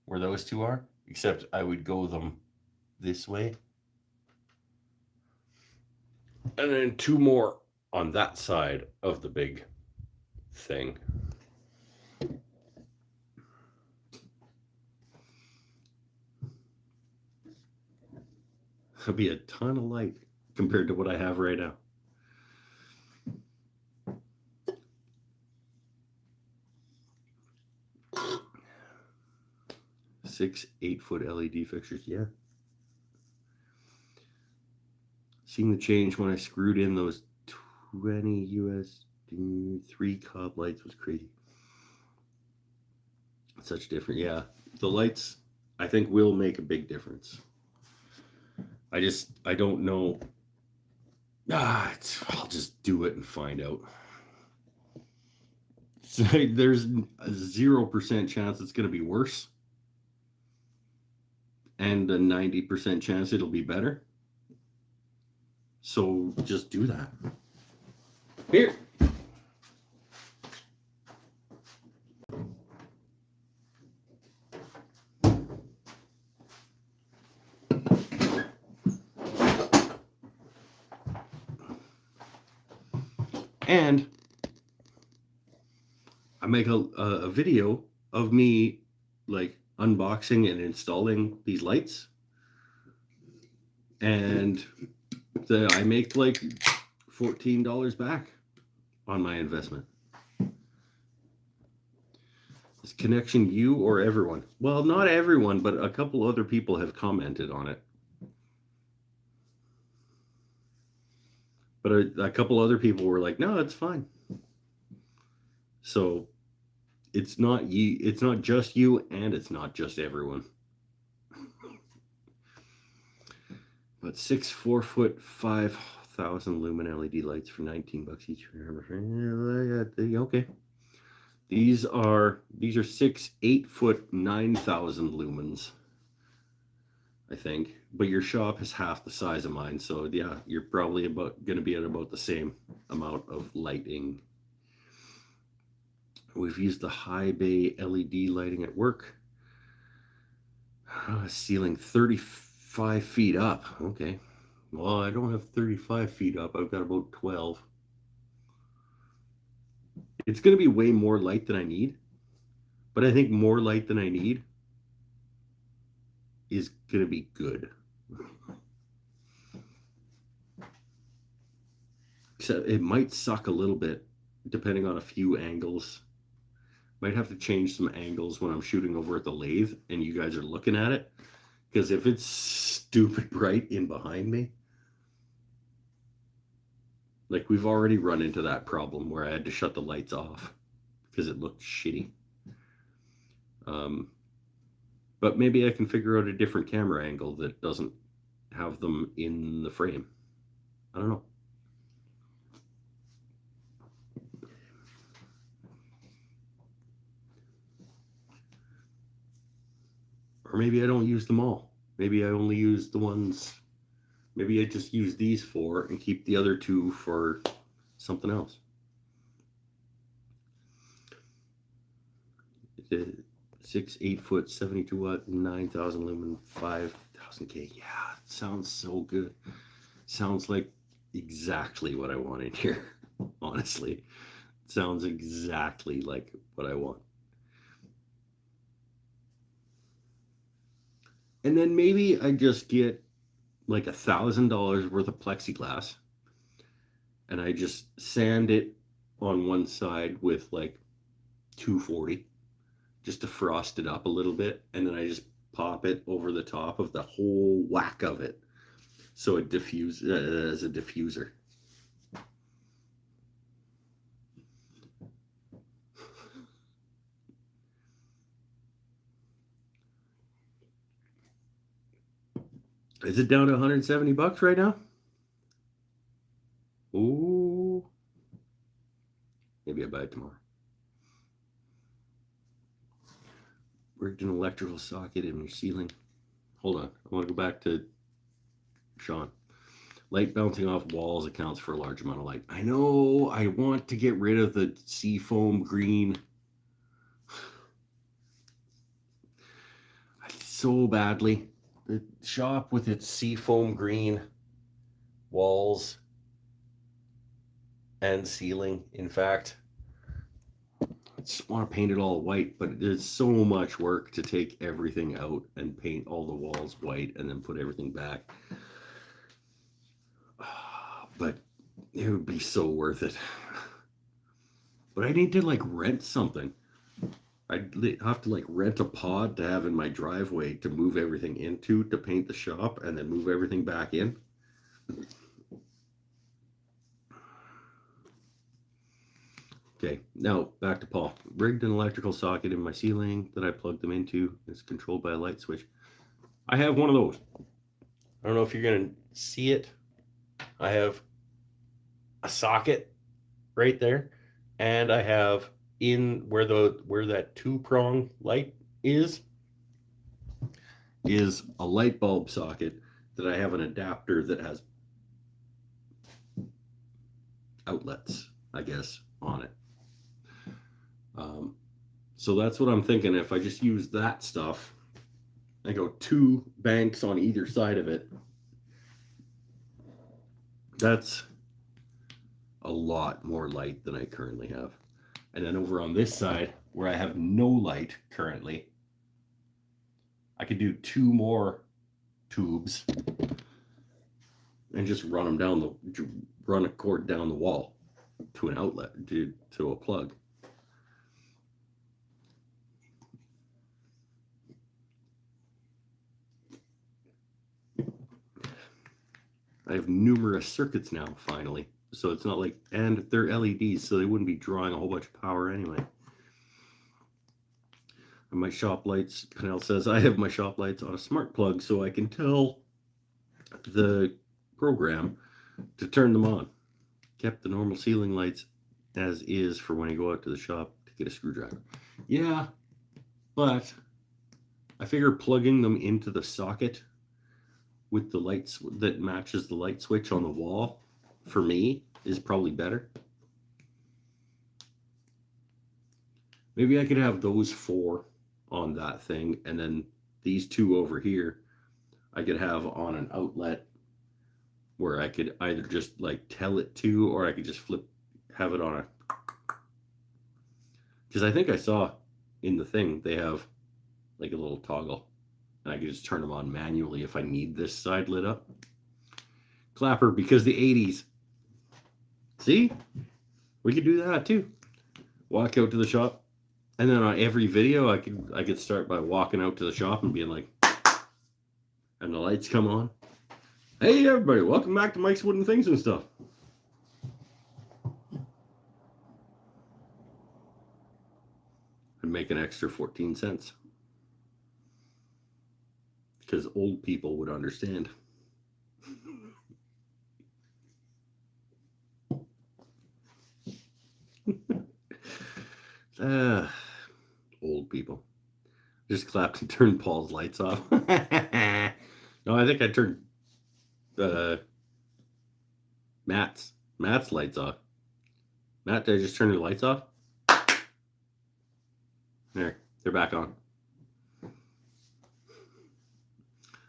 where those two are, except I would go them this way. And then 2 more on that side of the big thing. That'll be a ton of light compared to what I have right now. 6 8-foot LED fixtures, yeah. Seeing the change when I screwed in those 20 US 3 cob lights was crazy. Such different, yeah. The lights, I think, will make a big difference. I don't know. I'll just do it and find out. So there's a 0% chance it's going to be worse, and a 90% chance it'll be better. So just do that. Here. And I make a video of me like unboxing and installing these lights, and I make like $14 back on my investment. Is connection you or everyone? Well, not everyone, but a couple other people have commented on it. But a couple other people were like, no, it's fine. So it's not you, it's not just you, and it's not just everyone. But 6 4-foot 5,000 lumen LED lights for $19 each. Okay. These are 6 8-foot 9,000 lumens, I think. But your shop is half the size of mine, so yeah, you're probably going to be at about the same amount of lighting. We've used the high bay LED lighting at work. Ceiling 35 feet up. Okay. Well, I don't have 35 feet up. I've got about 12. It's going to be way more light than I need. But I think more light than I need is going to be good. Except it might suck a little bit depending on a few angles. Might have to change some angles when I'm shooting over at the lathe and you guys are looking at it. Because if it's stupid bright in behind me, like we've already run into that problem where I had to shut the lights off because it looked shitty. But maybe I can figure out a different camera angle that doesn't have them in the frame. I don't know. Or maybe I don't use them all. Maybe I only use the ones. Maybe I just use these 4 and keep the other 2 for something else. 6 8-foot 72 watt 9,000 lumen 5,000K. Yeah, it sounds so good. Sounds like exactly what I want in here. Honestly, it sounds exactly like what I want. And then maybe I just get like $1,000 worth of plexiglass and I just sand it on one side with like 240 just to frost it up a little bit, and then I just pop it over the top of the whole whack of it so it diffuses as a diffuser. Is it down to $170 right now? Ooh. Maybe I'll buy it tomorrow. Rigged an electrical socket in your ceiling. Hold on. I want to go back to Sean. Light bouncing off walls accounts for a large amount of light. I know. I want to get rid of the seafoam green so badly. The shop with its seafoam green walls and ceiling, in fact. I just want to paint it all white, but there's so much work to take everything out and paint all the walls white and then put everything back. But it would be so worth it. But I need to like rent something. I'd have to like rent a pod to have in my driveway to move everything into to paint the shop and then move everything back in. Okay, now back to Paul. Rigged an electrical socket in my ceiling that I plugged them into. It's controlled by a light switch. I have one of those. I don't know if you're going to see it. I have a socket right there, and I have in where that 2-prong light is a light bulb socket that I have an adapter that has outlets, I guess, on it. So that's what I'm thinking. If I just use that stuff, I go 2 banks on either side of it. That's a lot more light than I currently have. And then over on this side, where I have no light currently, I could do 2 more tubes and just run a cord down the wall to an outlet, to a plug. I have numerous circuits now, finally. So it's not like, and they're LEDs, so they wouldn't be drawing a whole bunch of power anyway. And my shop lights, Pennell says, I have my shop lights on a smart plug so I can tell the program to turn them on. Kept the normal ceiling lights as is for when I go out to the shop to get a screwdriver. Yeah, but I figure plugging them into the socket with the lights that matches the light switch on the wall, for me, is probably better. Maybe I could have those 4 on that thing, and then these 2 over here I could have on an outlet where I could either just like tell it to, or I could just have it on a, because I think I saw in the thing they have like a little toggle and I could just turn them on manually if I need this side lit up. Clapper, because the 80s. See? We could do that too. Walk out to the shop, and then on every video I could start by walking out to the shop and being like, and the lights come on. Hey everybody, welcome back to Mike's Wooden Things and Stuff. And make an extra 14 cents. Because old people would understand. Old people. Just clapped and turned Paul's lights off. No, I think I turned Matt's lights off. Matt, did I just turn your lights off? There, they're back on.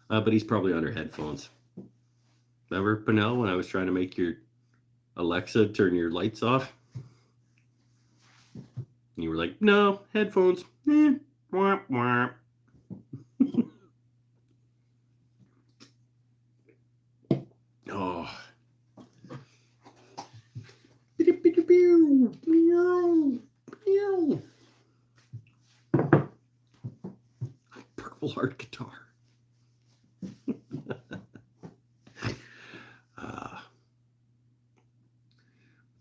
But he's probably under headphones. Remember, Pennell, when I was trying to make your Alexa turn your lights off? And you were like, no, headphones. Womp, womp. Oh. Purple heart guitar.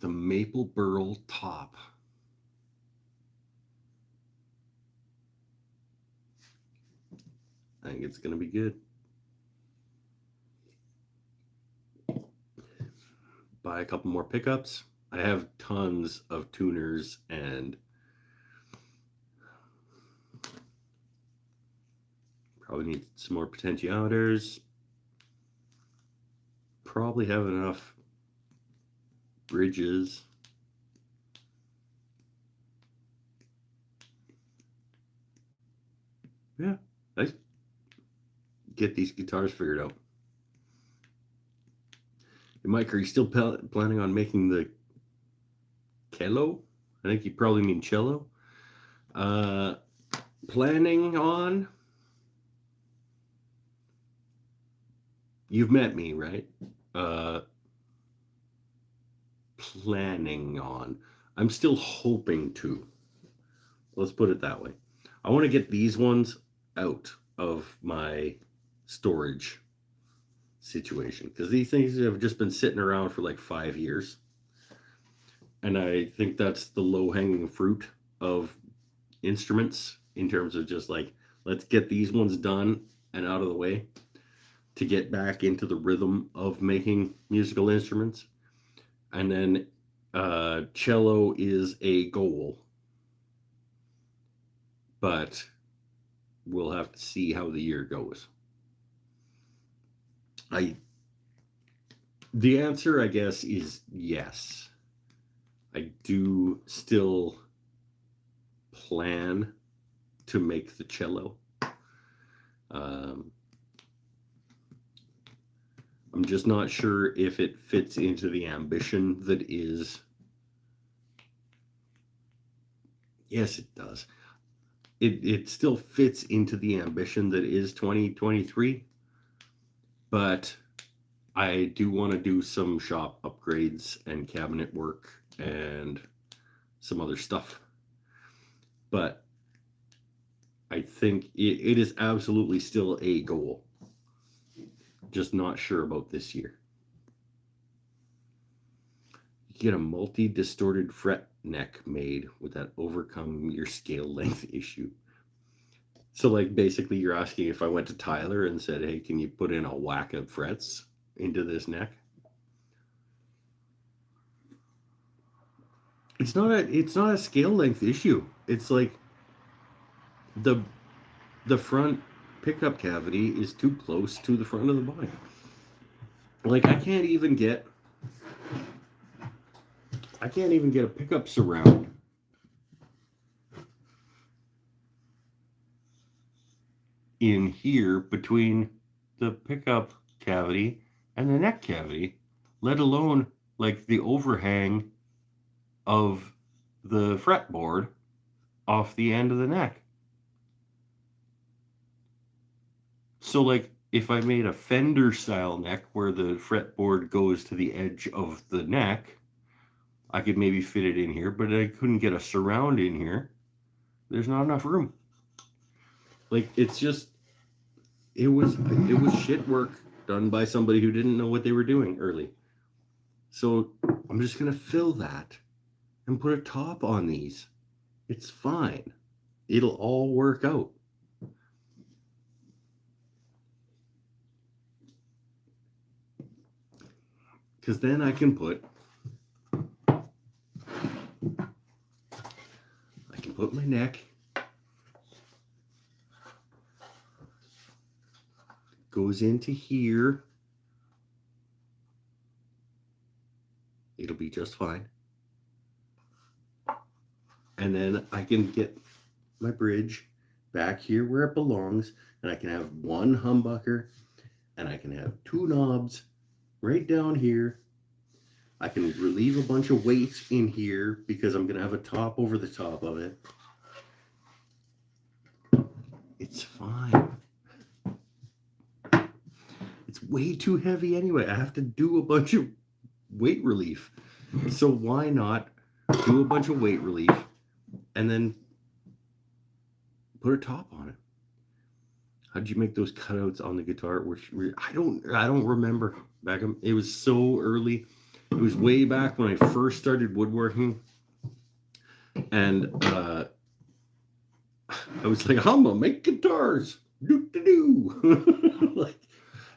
The maple burl top. I think it's going to be good. Buy a couple more pickups. I have tons of tuners and probably need some more potentiometers. Probably have enough bridges. Yeah, get these guitars figured out. Hey, Mike, are you still planning on making the cello? I think you probably mean cello. Planning on? You've met me, right? Planning on. I'm still hoping to. Let's put it that way. I want to get these ones out of my storage situation because these things have just been sitting around for like 5 years. And I think that's the low-hanging fruit of instruments in terms of just like, let's get these ones done and out of the way to get back into the rhythm of making musical instruments. And then cello is a goal, but we'll have to see how the year goes. The answer, I guess, is yes. I do still plan to make the cello. I'm just not sure if it fits into the ambition that is. Yes, it does. It still fits into the ambition that is 2023, but I do want to do some shop upgrades and cabinet work and some other stuff. But I think it is absolutely still a goal. Just not sure about this year. You get a multi-distorted fret neck made. Would that overcome your scale length issue? So like basically you're asking if I went to Tyler and said, hey, can you put in a whack of frets into this neck? It's not a scale length issue. It's like the front pickup cavity is too close to the front of the body. Like I can't even get a pickup surround in here between the pickup cavity and the neck cavity, let alone like the overhang of the fretboard off the end of the neck. So like if I made a Fender style neck where the fretboard goes to the edge of the neck, I could maybe fit it in here, but I couldn't get a surround in here. There's not enough room. Like it's just, it was shit work done by somebody who didn't know what they were doing early. So I'm just going to fill that and put a top on these. It's fine. It'll all work out. Because then I can put my neck, goes into here. It'll be just fine. And then I can get my bridge back here where it belongs, and I can have one humbucker, and I can have two knobs right down here. I can relieve a bunch of weight in here because I'm going to have a top over the top of it. It's fine. It's way too heavy anyway. I have to do a bunch of weight relief. So why not do a bunch of weight relief and then put a top on it? How did you make those cutouts on the guitar? I don't remember. It was so early. It was way back when I first started woodworking, and I was like, I'm gonna make guitars, like,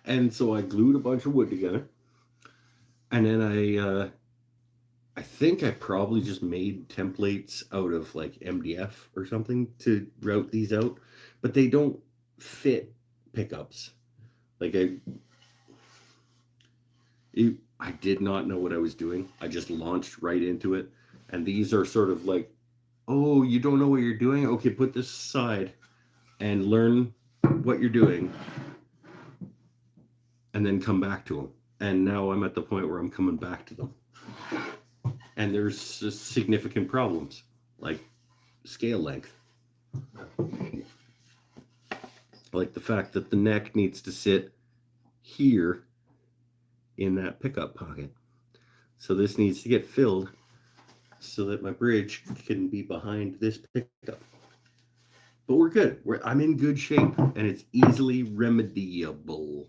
and so I glued a bunch of wood together, and then I think I probably just made templates out of like MDF or something to route these out, but they don't fit pickups. Like I did not know what I was doing. I just launched right into it. And these are sort of like, oh, you don't know what you're doing? Okay, put this aside and learn what you're doing. and then come back to them. And now I'm at the point where I'm coming back to them. And there's significant problems, like scale length. Like the fact that the neck needs to sit here in that pickup pocket. So this needs to get filled so that my bridge can be behind this pickup. But we're good. I'm in good shape, and it's easily remediable.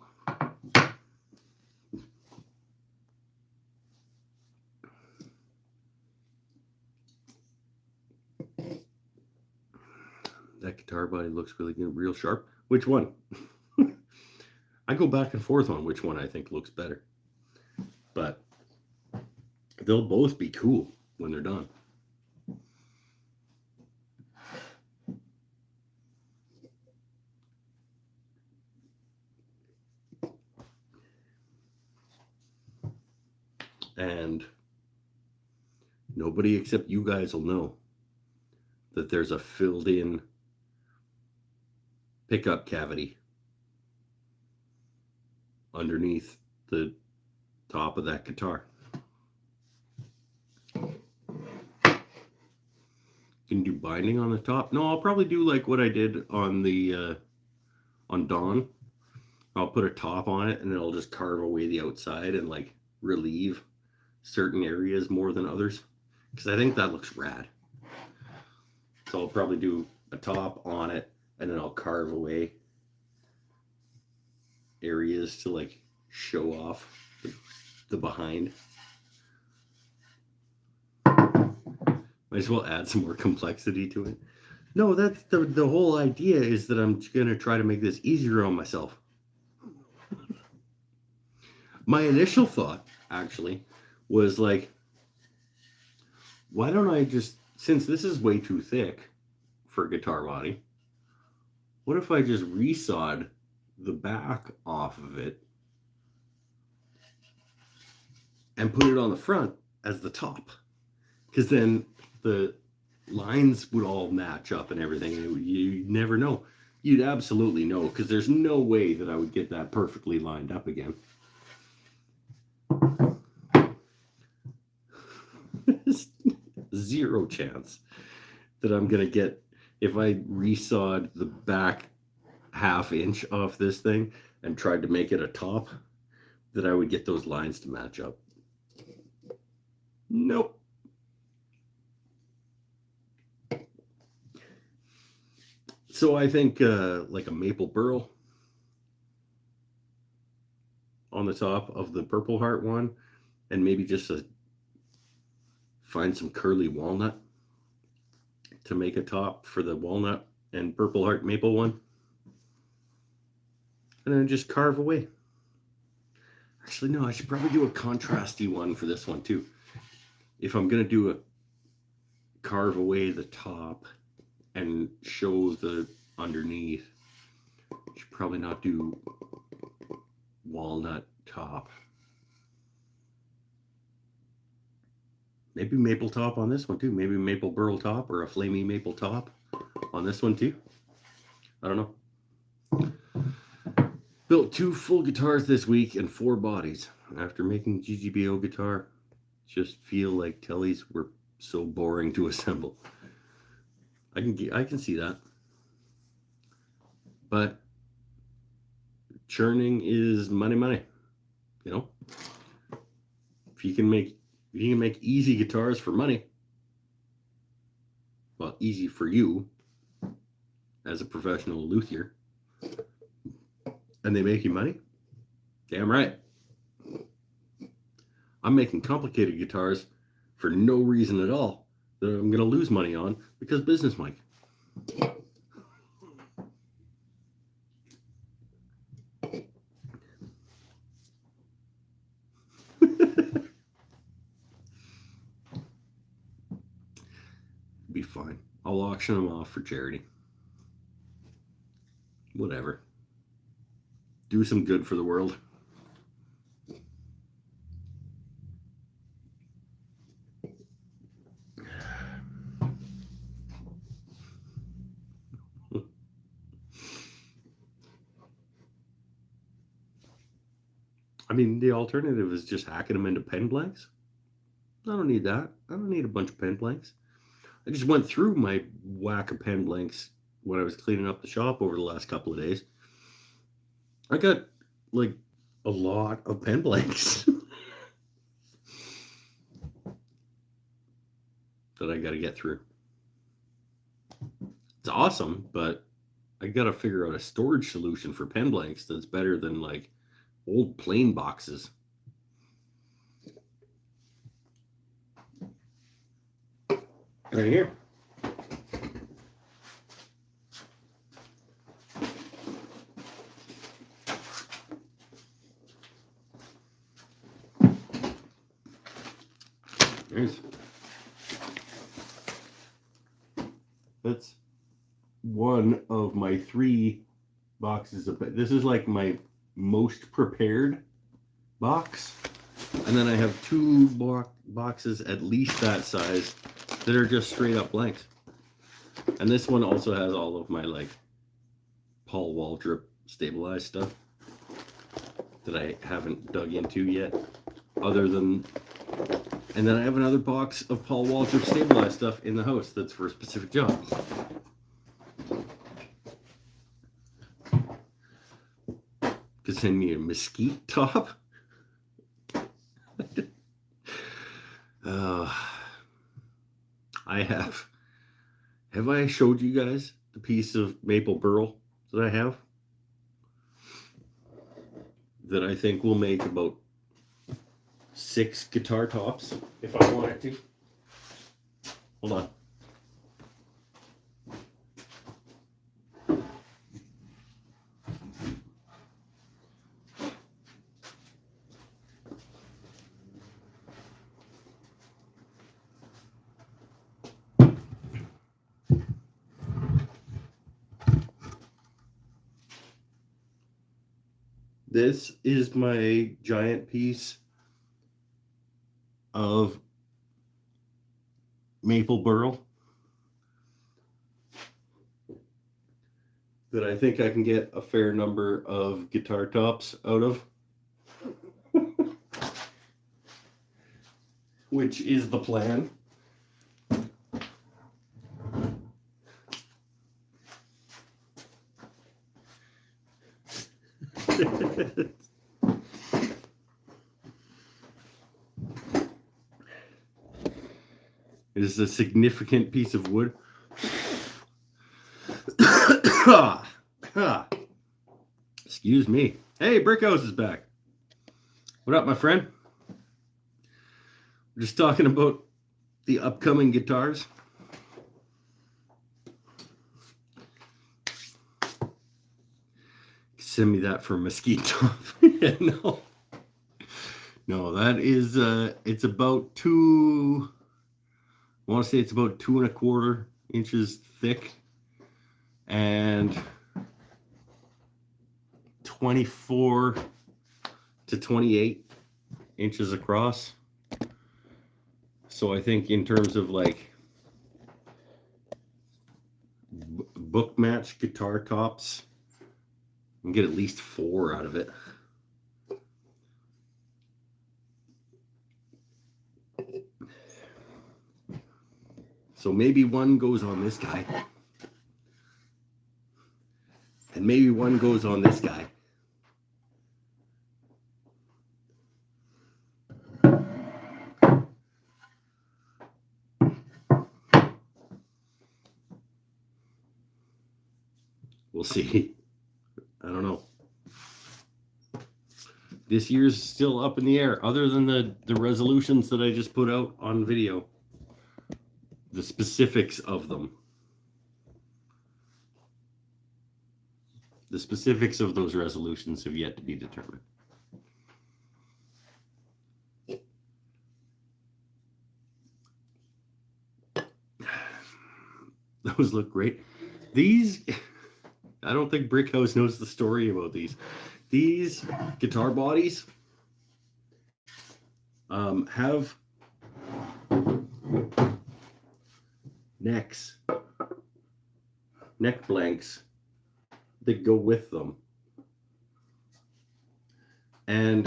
That guitar body looks really good, real sharp. Which one? I go back and forth on which one I think looks better. But they'll both be cool when they're done. And nobody except you guys will know that there's a filled in pickup cavity underneath the top of that guitar. Can do binding on the top. No, I'll probably do like what I did on the on Dawn. I'll put a top on it and then I'll just carve away the outside and like relieve certain areas more than others, because I think that looks rad. So I'll probably do a top on it and then I'll carve away areas to like show off the behind. Might as well add some more complexity to it. No, that's the whole idea, is that I'm going to try to make this easier on myself. My initial thought, actually, was like, why don't I just, since this is way too thick for a guitar body, what if I just resawed the back off of it and put it on the front as the top? Because then the lines would all match up and everything. And you'd never know. You'd absolutely know, because there's no way that I would get that perfectly lined up again. Zero chance that I'm going to get, if I resawed the back half inch off this thing and tried to make it a top, that I would get those lines to match up. Nope. So I think like a maple burl on the top of the Purple Heart one, and maybe just find some curly walnut to make a top for the walnut and Purple Heart maple one, and then just carve away. Actually, no, I should probably do a contrasty one for this one too. If I'm gonna do a carve away the top and show the underneath, I should probably not do walnut top. Maybe maple top on this one too. Maybe maple burl top or a flamey maple top on this one too. I don't know. Built 2 full guitars this week and 4 bodies. After making GGBO guitar, just feel like tellies were so boring to assemble. I can see that. But churning is money, you know? If you can make easy guitars for money, well, easy for you as a professional luthier, and they make you money, damn right. I'm making complicated guitars for no reason at all that I'm going to lose money on, because business, Mike. Be fine. I'll auction them off for charity. Whatever. Do some good for the world. I mean, the alternative is just hacking them into pen blanks. I don't need that. I don't need a bunch of pen blanks. I just went through my whack of pen blanks when I was cleaning up the shop over the last couple of days. I got like a lot of pen blanks that I got to get through. It's awesome, but I got to figure out a storage solution for pen blanks that's better than like old plain boxes. Right here. That's one of my 3 boxes of. This is like my most prepared box, and then I have 2 boxes at least that size that are just straight up blanks. And this one also has all of my like Paul Waldrop stabilized stuff that I haven't dug into yet, other than. And then I have another box of Paul Waldrop stabilized stuff in the house that's for a specific job. Could send me a mesquite top. I have. Have I showed you guys the piece of maple burl that I have? That I think will make about 6 guitar tops if I wanted to. Hold on. This is my giant piece of maple burl that I think I can get a fair number of guitar tops out of, which is the plan. It is a significant piece of wood. Excuse me. Hey, Brickhouse is back. What up, my friend? We're just talking about the upcoming guitars. Send me that for mesquite top. Yeah, no. No, that is it's about 2. I want to say it's about 2 1/4 inches thick and 24 to 28 inches across. So I think in terms of like book match guitar tops, I can get at least 4 out of it. So maybe one goes on this guy. And maybe one goes on this guy. We'll see. I don't know. This year's still up in the air, other than the resolutions that I just put out on video. The specifics of them. The specifics of those resolutions have yet to be determined. Those look great. These, I don't think Brickhouse knows the story about these. These guitar bodies have neck blanks that go with them. And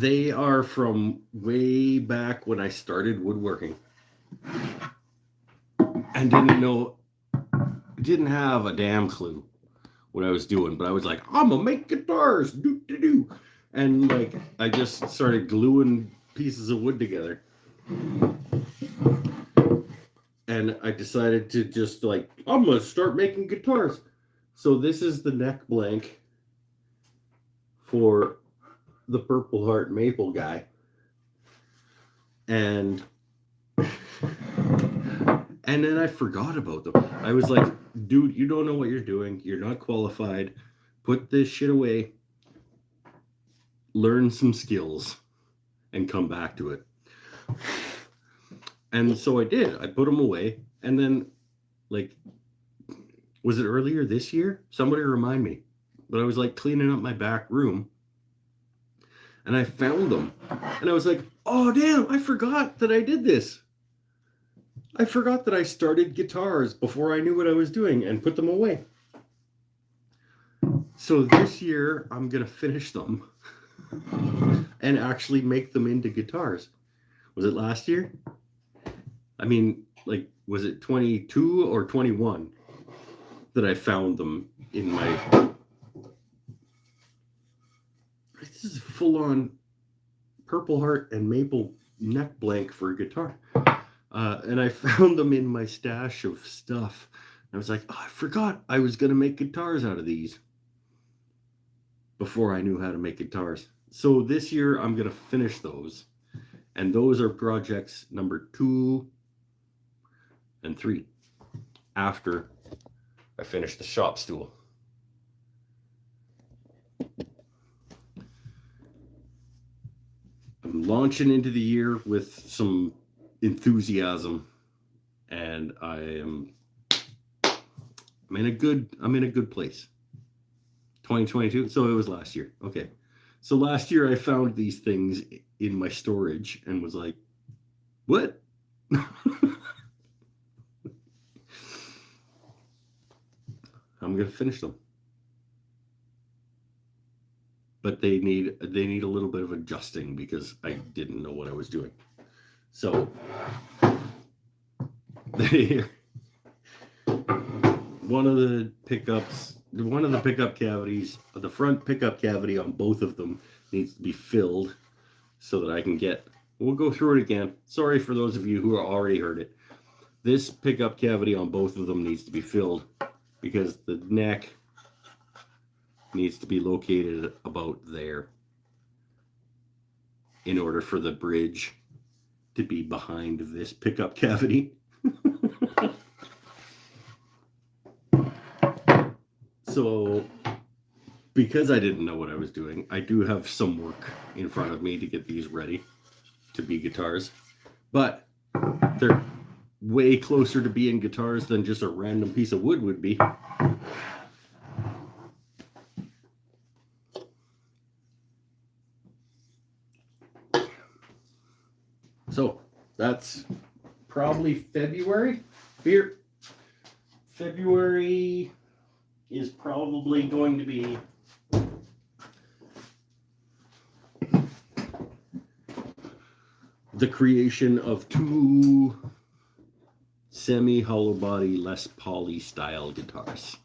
They are from way back when I started woodworking and didn't have a damn clue what I was doing, but I was like, I'm gonna make guitars, do. And like, I just started gluing pieces of wood together. And I decided to just like, I'm gonna start making guitars. So this is the neck blank for the Purple Heart Maple guy. And then I forgot about them. I was like, dude, you don't know what you're doing. You're not qualified. Put this shit away. Learn some skills and come back to it. And so I did. I put them away. And then, like, was it earlier this year? Somebody remind me. But I was like cleaning up my back room. And I found them. And I was like, oh, damn, I forgot that I did this. I forgot that I started guitars before I knew what I was doing and put them away. So this year, I'm going to finish them and actually make them into guitars. Was it last year? I mean, like, was it 22 or 21 that I found them in my... This is full-on Purple Heart and Maple neck blank for a guitar. And I found them in my stash of stuff. I was like, oh, I forgot I was going to make guitars out of these before I knew how to make guitars. So this year, I'm going to finish those. And those are projects number 2 and 3 after I finish the shop stool. I'm launching into the year with some enthusiasm, and I'm in a good place. 2022, so it was last year. Okay. So last year I found these things in my storage and was like, what? I'm going to finish them. But they need a little bit of adjusting because I didn't know what I was doing. So one of the pickup cavities, the front pickup cavity on both of them needs to be filled so that I can we'll go through it again. Sorry for those of you who already heard it. This pickup cavity on both of them needs to be filled because the neck needs to be located about there in order for the bridge to be behind this pickup cavity. So, because I didn't know what I was doing, I do have some work in front of me to get these ready to be guitars. But they're way closer to being guitars than just a random piece of wood would be. So, that's probably February. February is probably going to be the creation of 2 semi-hollow body Les Paul style guitars.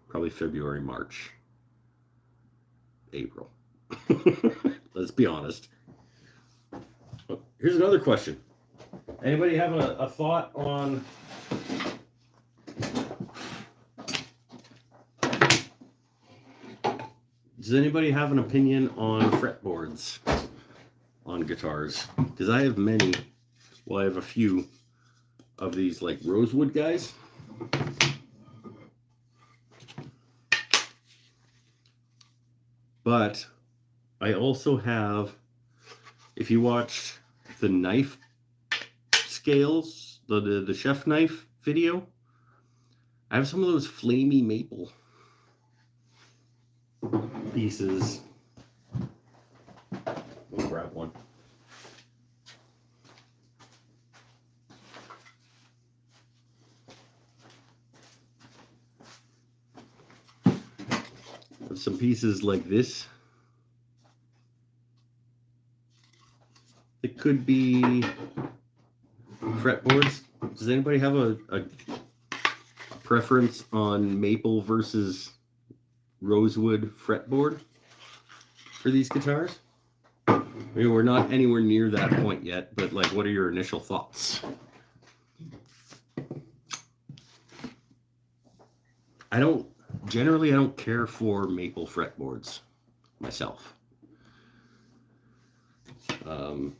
Probably February, March, April. Let's be honest. Here's another question. Anybody have a thought on does anybody have an opinion on fretboards on guitars? Because I have many. Well, I have a few of these like rosewood guys. But I also have, if you watched the knife scales, the chef knife video, I have some of those flamey maple pieces. I'll grab one. some pieces like this. It could be fretboards. Does anybody have a preference on maple versus rosewood fretboard for these guitars? I mean, we're not anywhere near that point yet, but like, what are your initial thoughts? I don't care for maple fretboards myself. I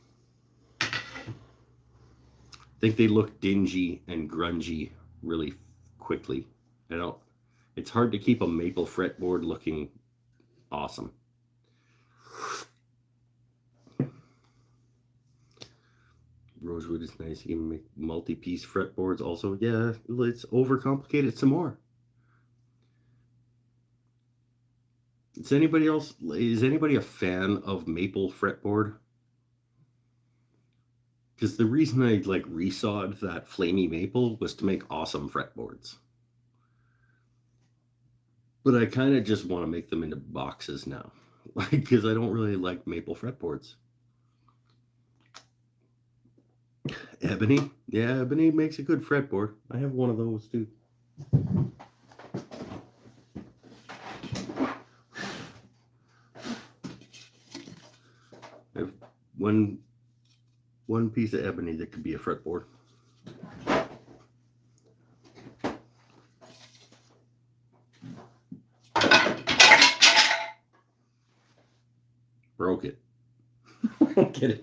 think they look dingy and grungy really quickly. It's hard to keep a maple fretboard looking awesome. Rosewood is nice. You can make multi-piece fretboards also. Yeah, let's overcomplicate it some more. Is anybody a fan of maple fretboard? Because the reason I like resawed that flamey maple was to make awesome fretboards. But I kind of just want to make them into boxes now. Like, because I don't really like maple fretboards. Ebony. Yeah, ebony makes a good fretboard. I have one of those too. I have one piece of ebony that could be a fretboard. Broke it. I'm kidding.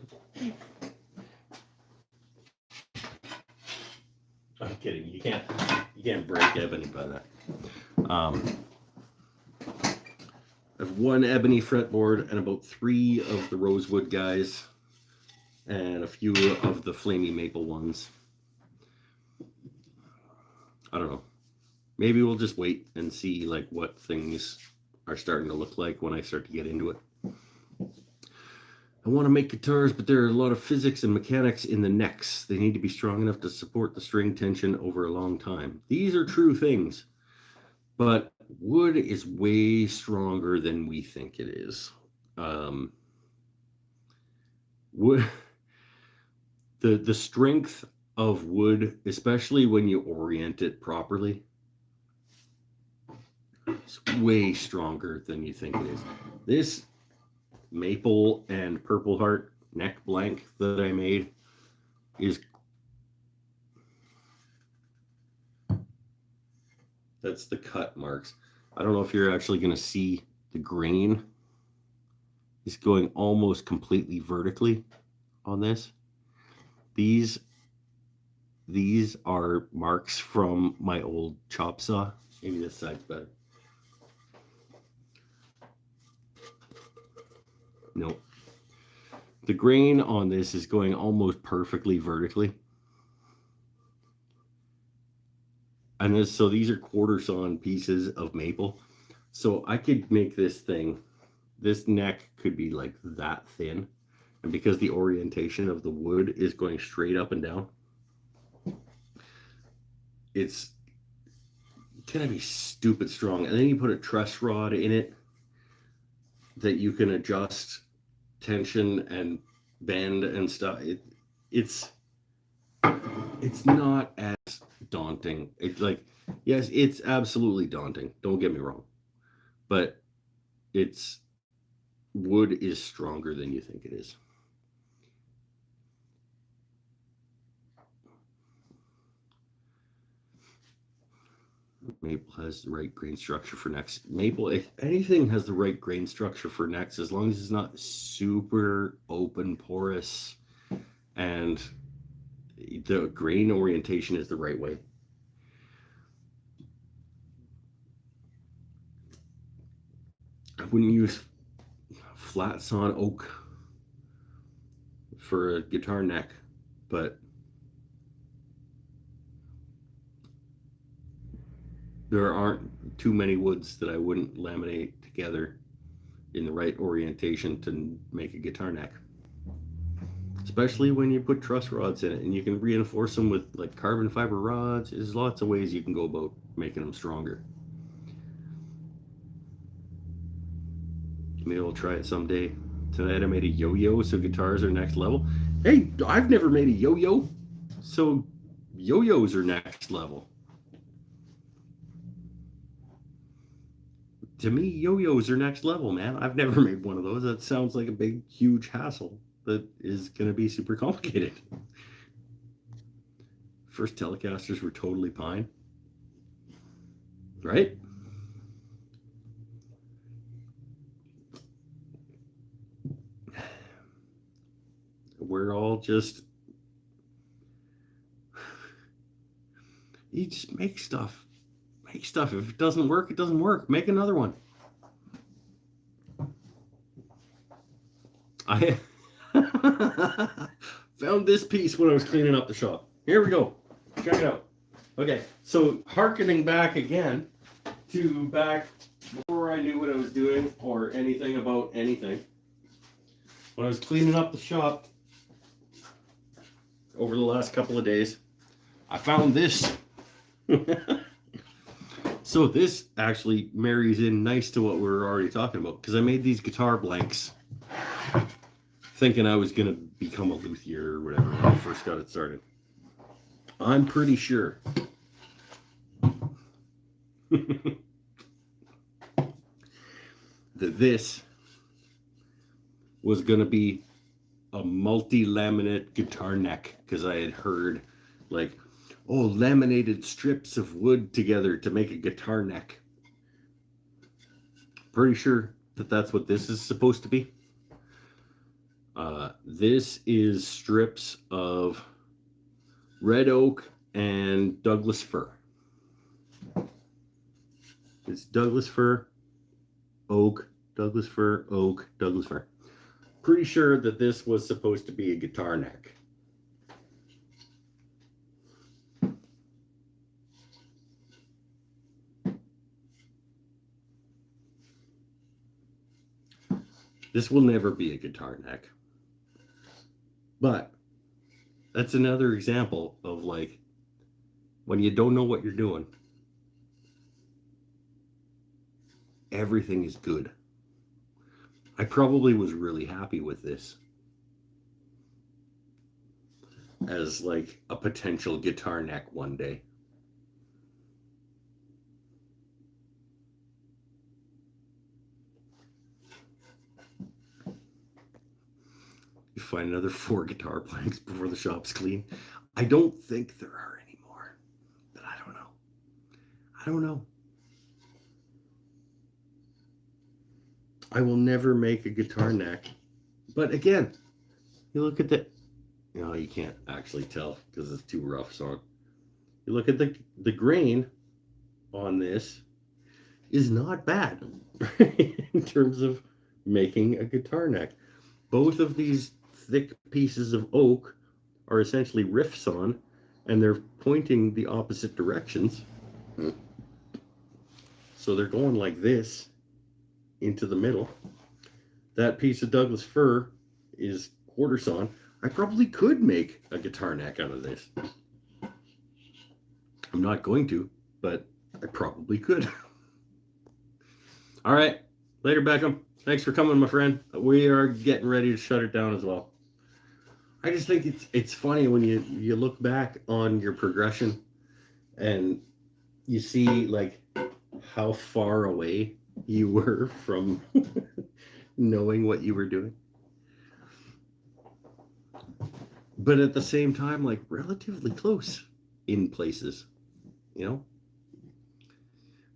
I'm kidding. You can't break ebony by that. I have one ebony fretboard and about 3 of the rosewood guys and a few of the flamey maple ones. I don't know. Maybe we'll just wait and see like what things are starting to look like when I start to get into it. I want to make guitars, but there are a lot of physics and mechanics in the necks. They need to be strong enough to support the string tension over a long time. These are true things, but wood is way stronger than we think it is. Wood, the strength of wood, especially when you orient it properly, is way stronger than you think it is. This maple and purple heart neck blank that I made that's the cut marks. I don't know if you're actually going to see the grain. It's going almost completely vertically on this. These are marks from my old chop saw. Maybe this side's better. No. The grain on this is going almost perfectly vertically. And so these are quarter sawn pieces of maple. So I could make this thing, this neck could be like that thin. And because the orientation of the wood is going straight up and down, it's gonna be stupid strong. And then you put a truss rod in it that you can adjust tension and bend and stuff. It's not as daunting. It's like, yes, it's absolutely daunting. Don't get me wrong, but wood is stronger than you think it is. Maple has the right grain structure for necks. Maple, if anything, has the right grain structure for necks, as long as it's not super open porous and the grain orientation is the right way. I wouldn't use flat sawn oak for a guitar neck, but there aren't too many woods that I wouldn't laminate together in the right orientation to make a guitar neck. Especially when you put truss rods in it, and you can reinforce them with like carbon fiber rods. There's lots of ways you can go about making them stronger. Maybe we'll try it someday. Tonight I made a yo-yo, so guitars are next level. Hey, I've never made a yo-yo, so yo-yos are next level. To me, yo-yos are next level, man. I've never made one of those. That sounds like a big, huge hassle that is going to be super complicated. First Telecasters were totally fine, right? We're all just, you just make stuff. Make stuff. If it doesn't work, it doesn't work. Make another one. I found this piece when I was cleaning up the shop. Here we go. Check it out. Okay, so hearkening back again to back before I knew what I was doing or anything about anything. When I was cleaning up the shop over the last couple of days, I found this. So this actually marries in nice to what we were already talking about, because I made these guitar blanks thinking I was going to become a luthier or whatever when I first got it started. I'm pretty sure that this was going to be a multi-laminate guitar neck, because I had heard like, oh, laminated strips of wood together to make a guitar neck. Pretty sure that that's what this is supposed to be. This is strips of red oak and Douglas fir. It's Douglas fir, oak, Douglas fir, oak, Douglas fir. Pretty sure that this was supposed to be a guitar neck. This will never be a guitar neck. But that's another example of like when you don't know what you're doing, everything is good. I probably was really happy with this as like a potential guitar neck one day. You find another 4 guitar blanks before the shop's clean. I don't think there are anymore, but I don't know. I don't know. I will never make a guitar neck. But again, you look at the, you know, you can't actually tell because it's too rough song. You look at the grain on this is not bad in terms of making a guitar neck. Both of these thick pieces of oak are essentially riffs on, and they're pointing the opposite directions. So they're going like this into the middle. That piece of Douglas fir is quarter sawn. I probably could make a guitar neck out of this. I'm not going to, but I probably could. All right, later, Beckham. Thanks for coming, my friend. We are getting ready to shut it down as well. I just think it's funny when you look back on your progression and you see like how far away you were from knowing what you were doing. But at the same time, like relatively close in places, you know?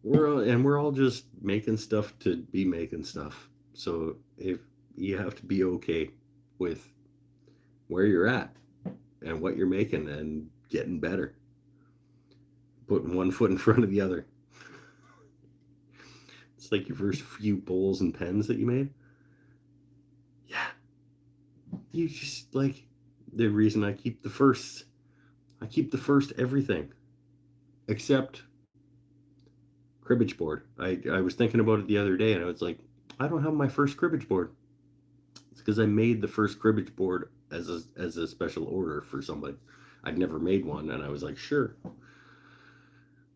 We're all just making stuff to be making stuff. So if you have to be okay with where you're at and what you're making and getting better, putting one foot in front of the other. It's like your first few bowls and pens that you made. Yeah. You just like the reason I keep the first everything except cribbage board. I was thinking about it the other day and I was like, I don't have my first cribbage board. It's because I made the first cribbage board as a special order for somebody. I'd never made one and I was like, sure.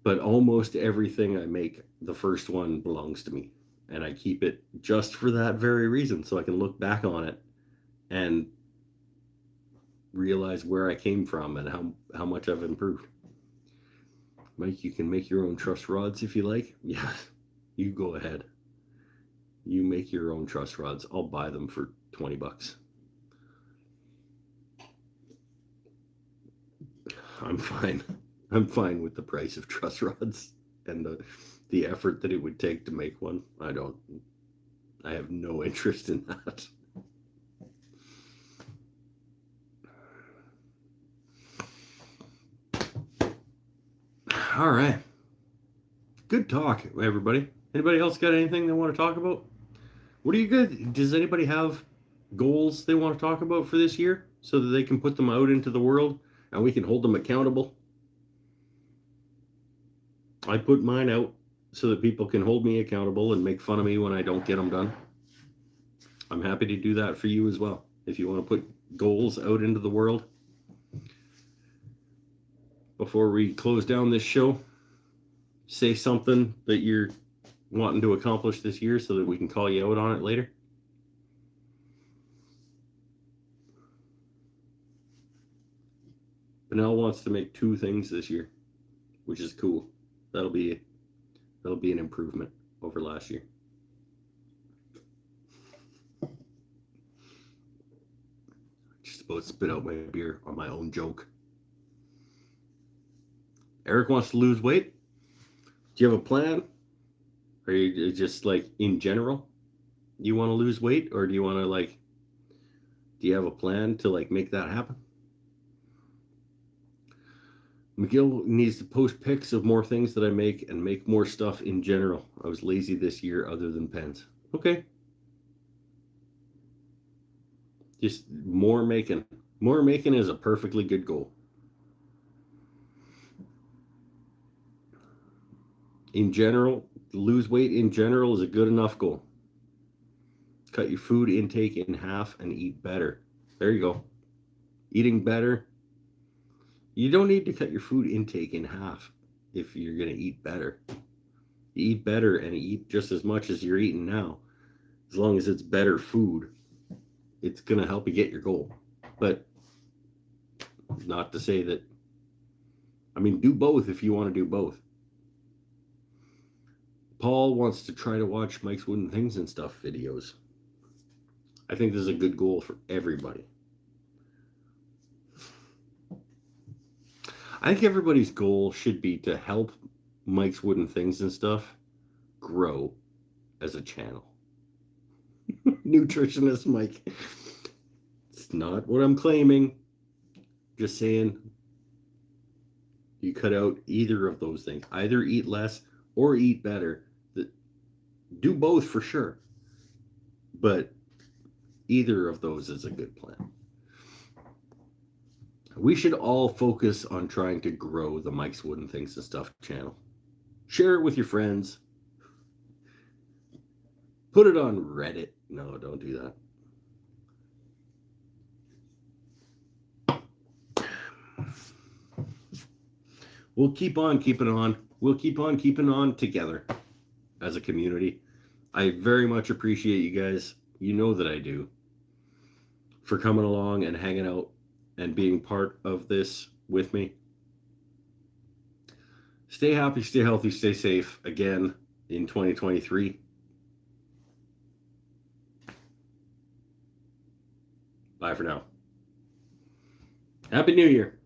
But almost everything I make, the first one belongs to me. And I keep it just for that very reason, so I can look back on it and realize where I came from and how much I've improved. Mike, you can make your own truss rods if you like. Yeah, you go ahead. You make your own truss rods. I'll buy them for $20. I'm fine. I'm fine with the price of truss rods and the effort that it would take to make one. I have no interest in that. All right. Good talk, everybody. Anybody else got anything they want to talk about? What do you guys, does anybody have goals they want to talk about for this year so that they can put them out into the world and we can hold them accountable? I put mine out so that people can hold me accountable and make fun of me when I don't get them done. I'm happy to do that for you as well. If you want to put goals out into the world. Before we close down this show, say something that you're wanting to accomplish this year so that we can call you out on it later. Benel wants to make 2 things this year, which is cool. That'll be an improvement over last year. Just about spit out my beer on my own joke. Eric wants to lose weight. Do you have a plan? Or you just like in general, you want to lose weight, or do you want to do you have a plan to make that happen? McGill needs to post pics of more things that I make and make more stuff in general. I was lazy this year other than pens. Okay. Just more making. More making is a perfectly good goal. In general, lose weight in general is a good enough goal. Cut your food intake in half and eat better. There you go. Eating better. You don't need to cut your food intake in half if you're going to eat better. You eat better and eat just as much as you're eating now. As long as it's better food, it's going to help you get your goal. But not to say that, do both if you want to do both. Paul wants to try to watch Mike's Wooden Things and Stuff videos. I think this is a good goal for everybody. I think everybody's goal should be to help Mike's Wooden Things and Stuff grow as a channel. Nutritionist Mike. It's not what I'm claiming. Just saying you cut out either of those things. Either eat less or eat better. Do both for sure. But either of those is a good plan. We should all focus on trying to grow the Mike's Wooden Things and Stuff channel. Share it with your friends. Put it on Reddit. No, don't do that. We'll keep on keeping on. We'll keep on keeping on together as a community. I very much appreciate you guys. You know that I do. For coming along and hanging out and being part of this with me. Stay happy, stay healthy, stay safe again in 2023. Bye for now. Happy New Year.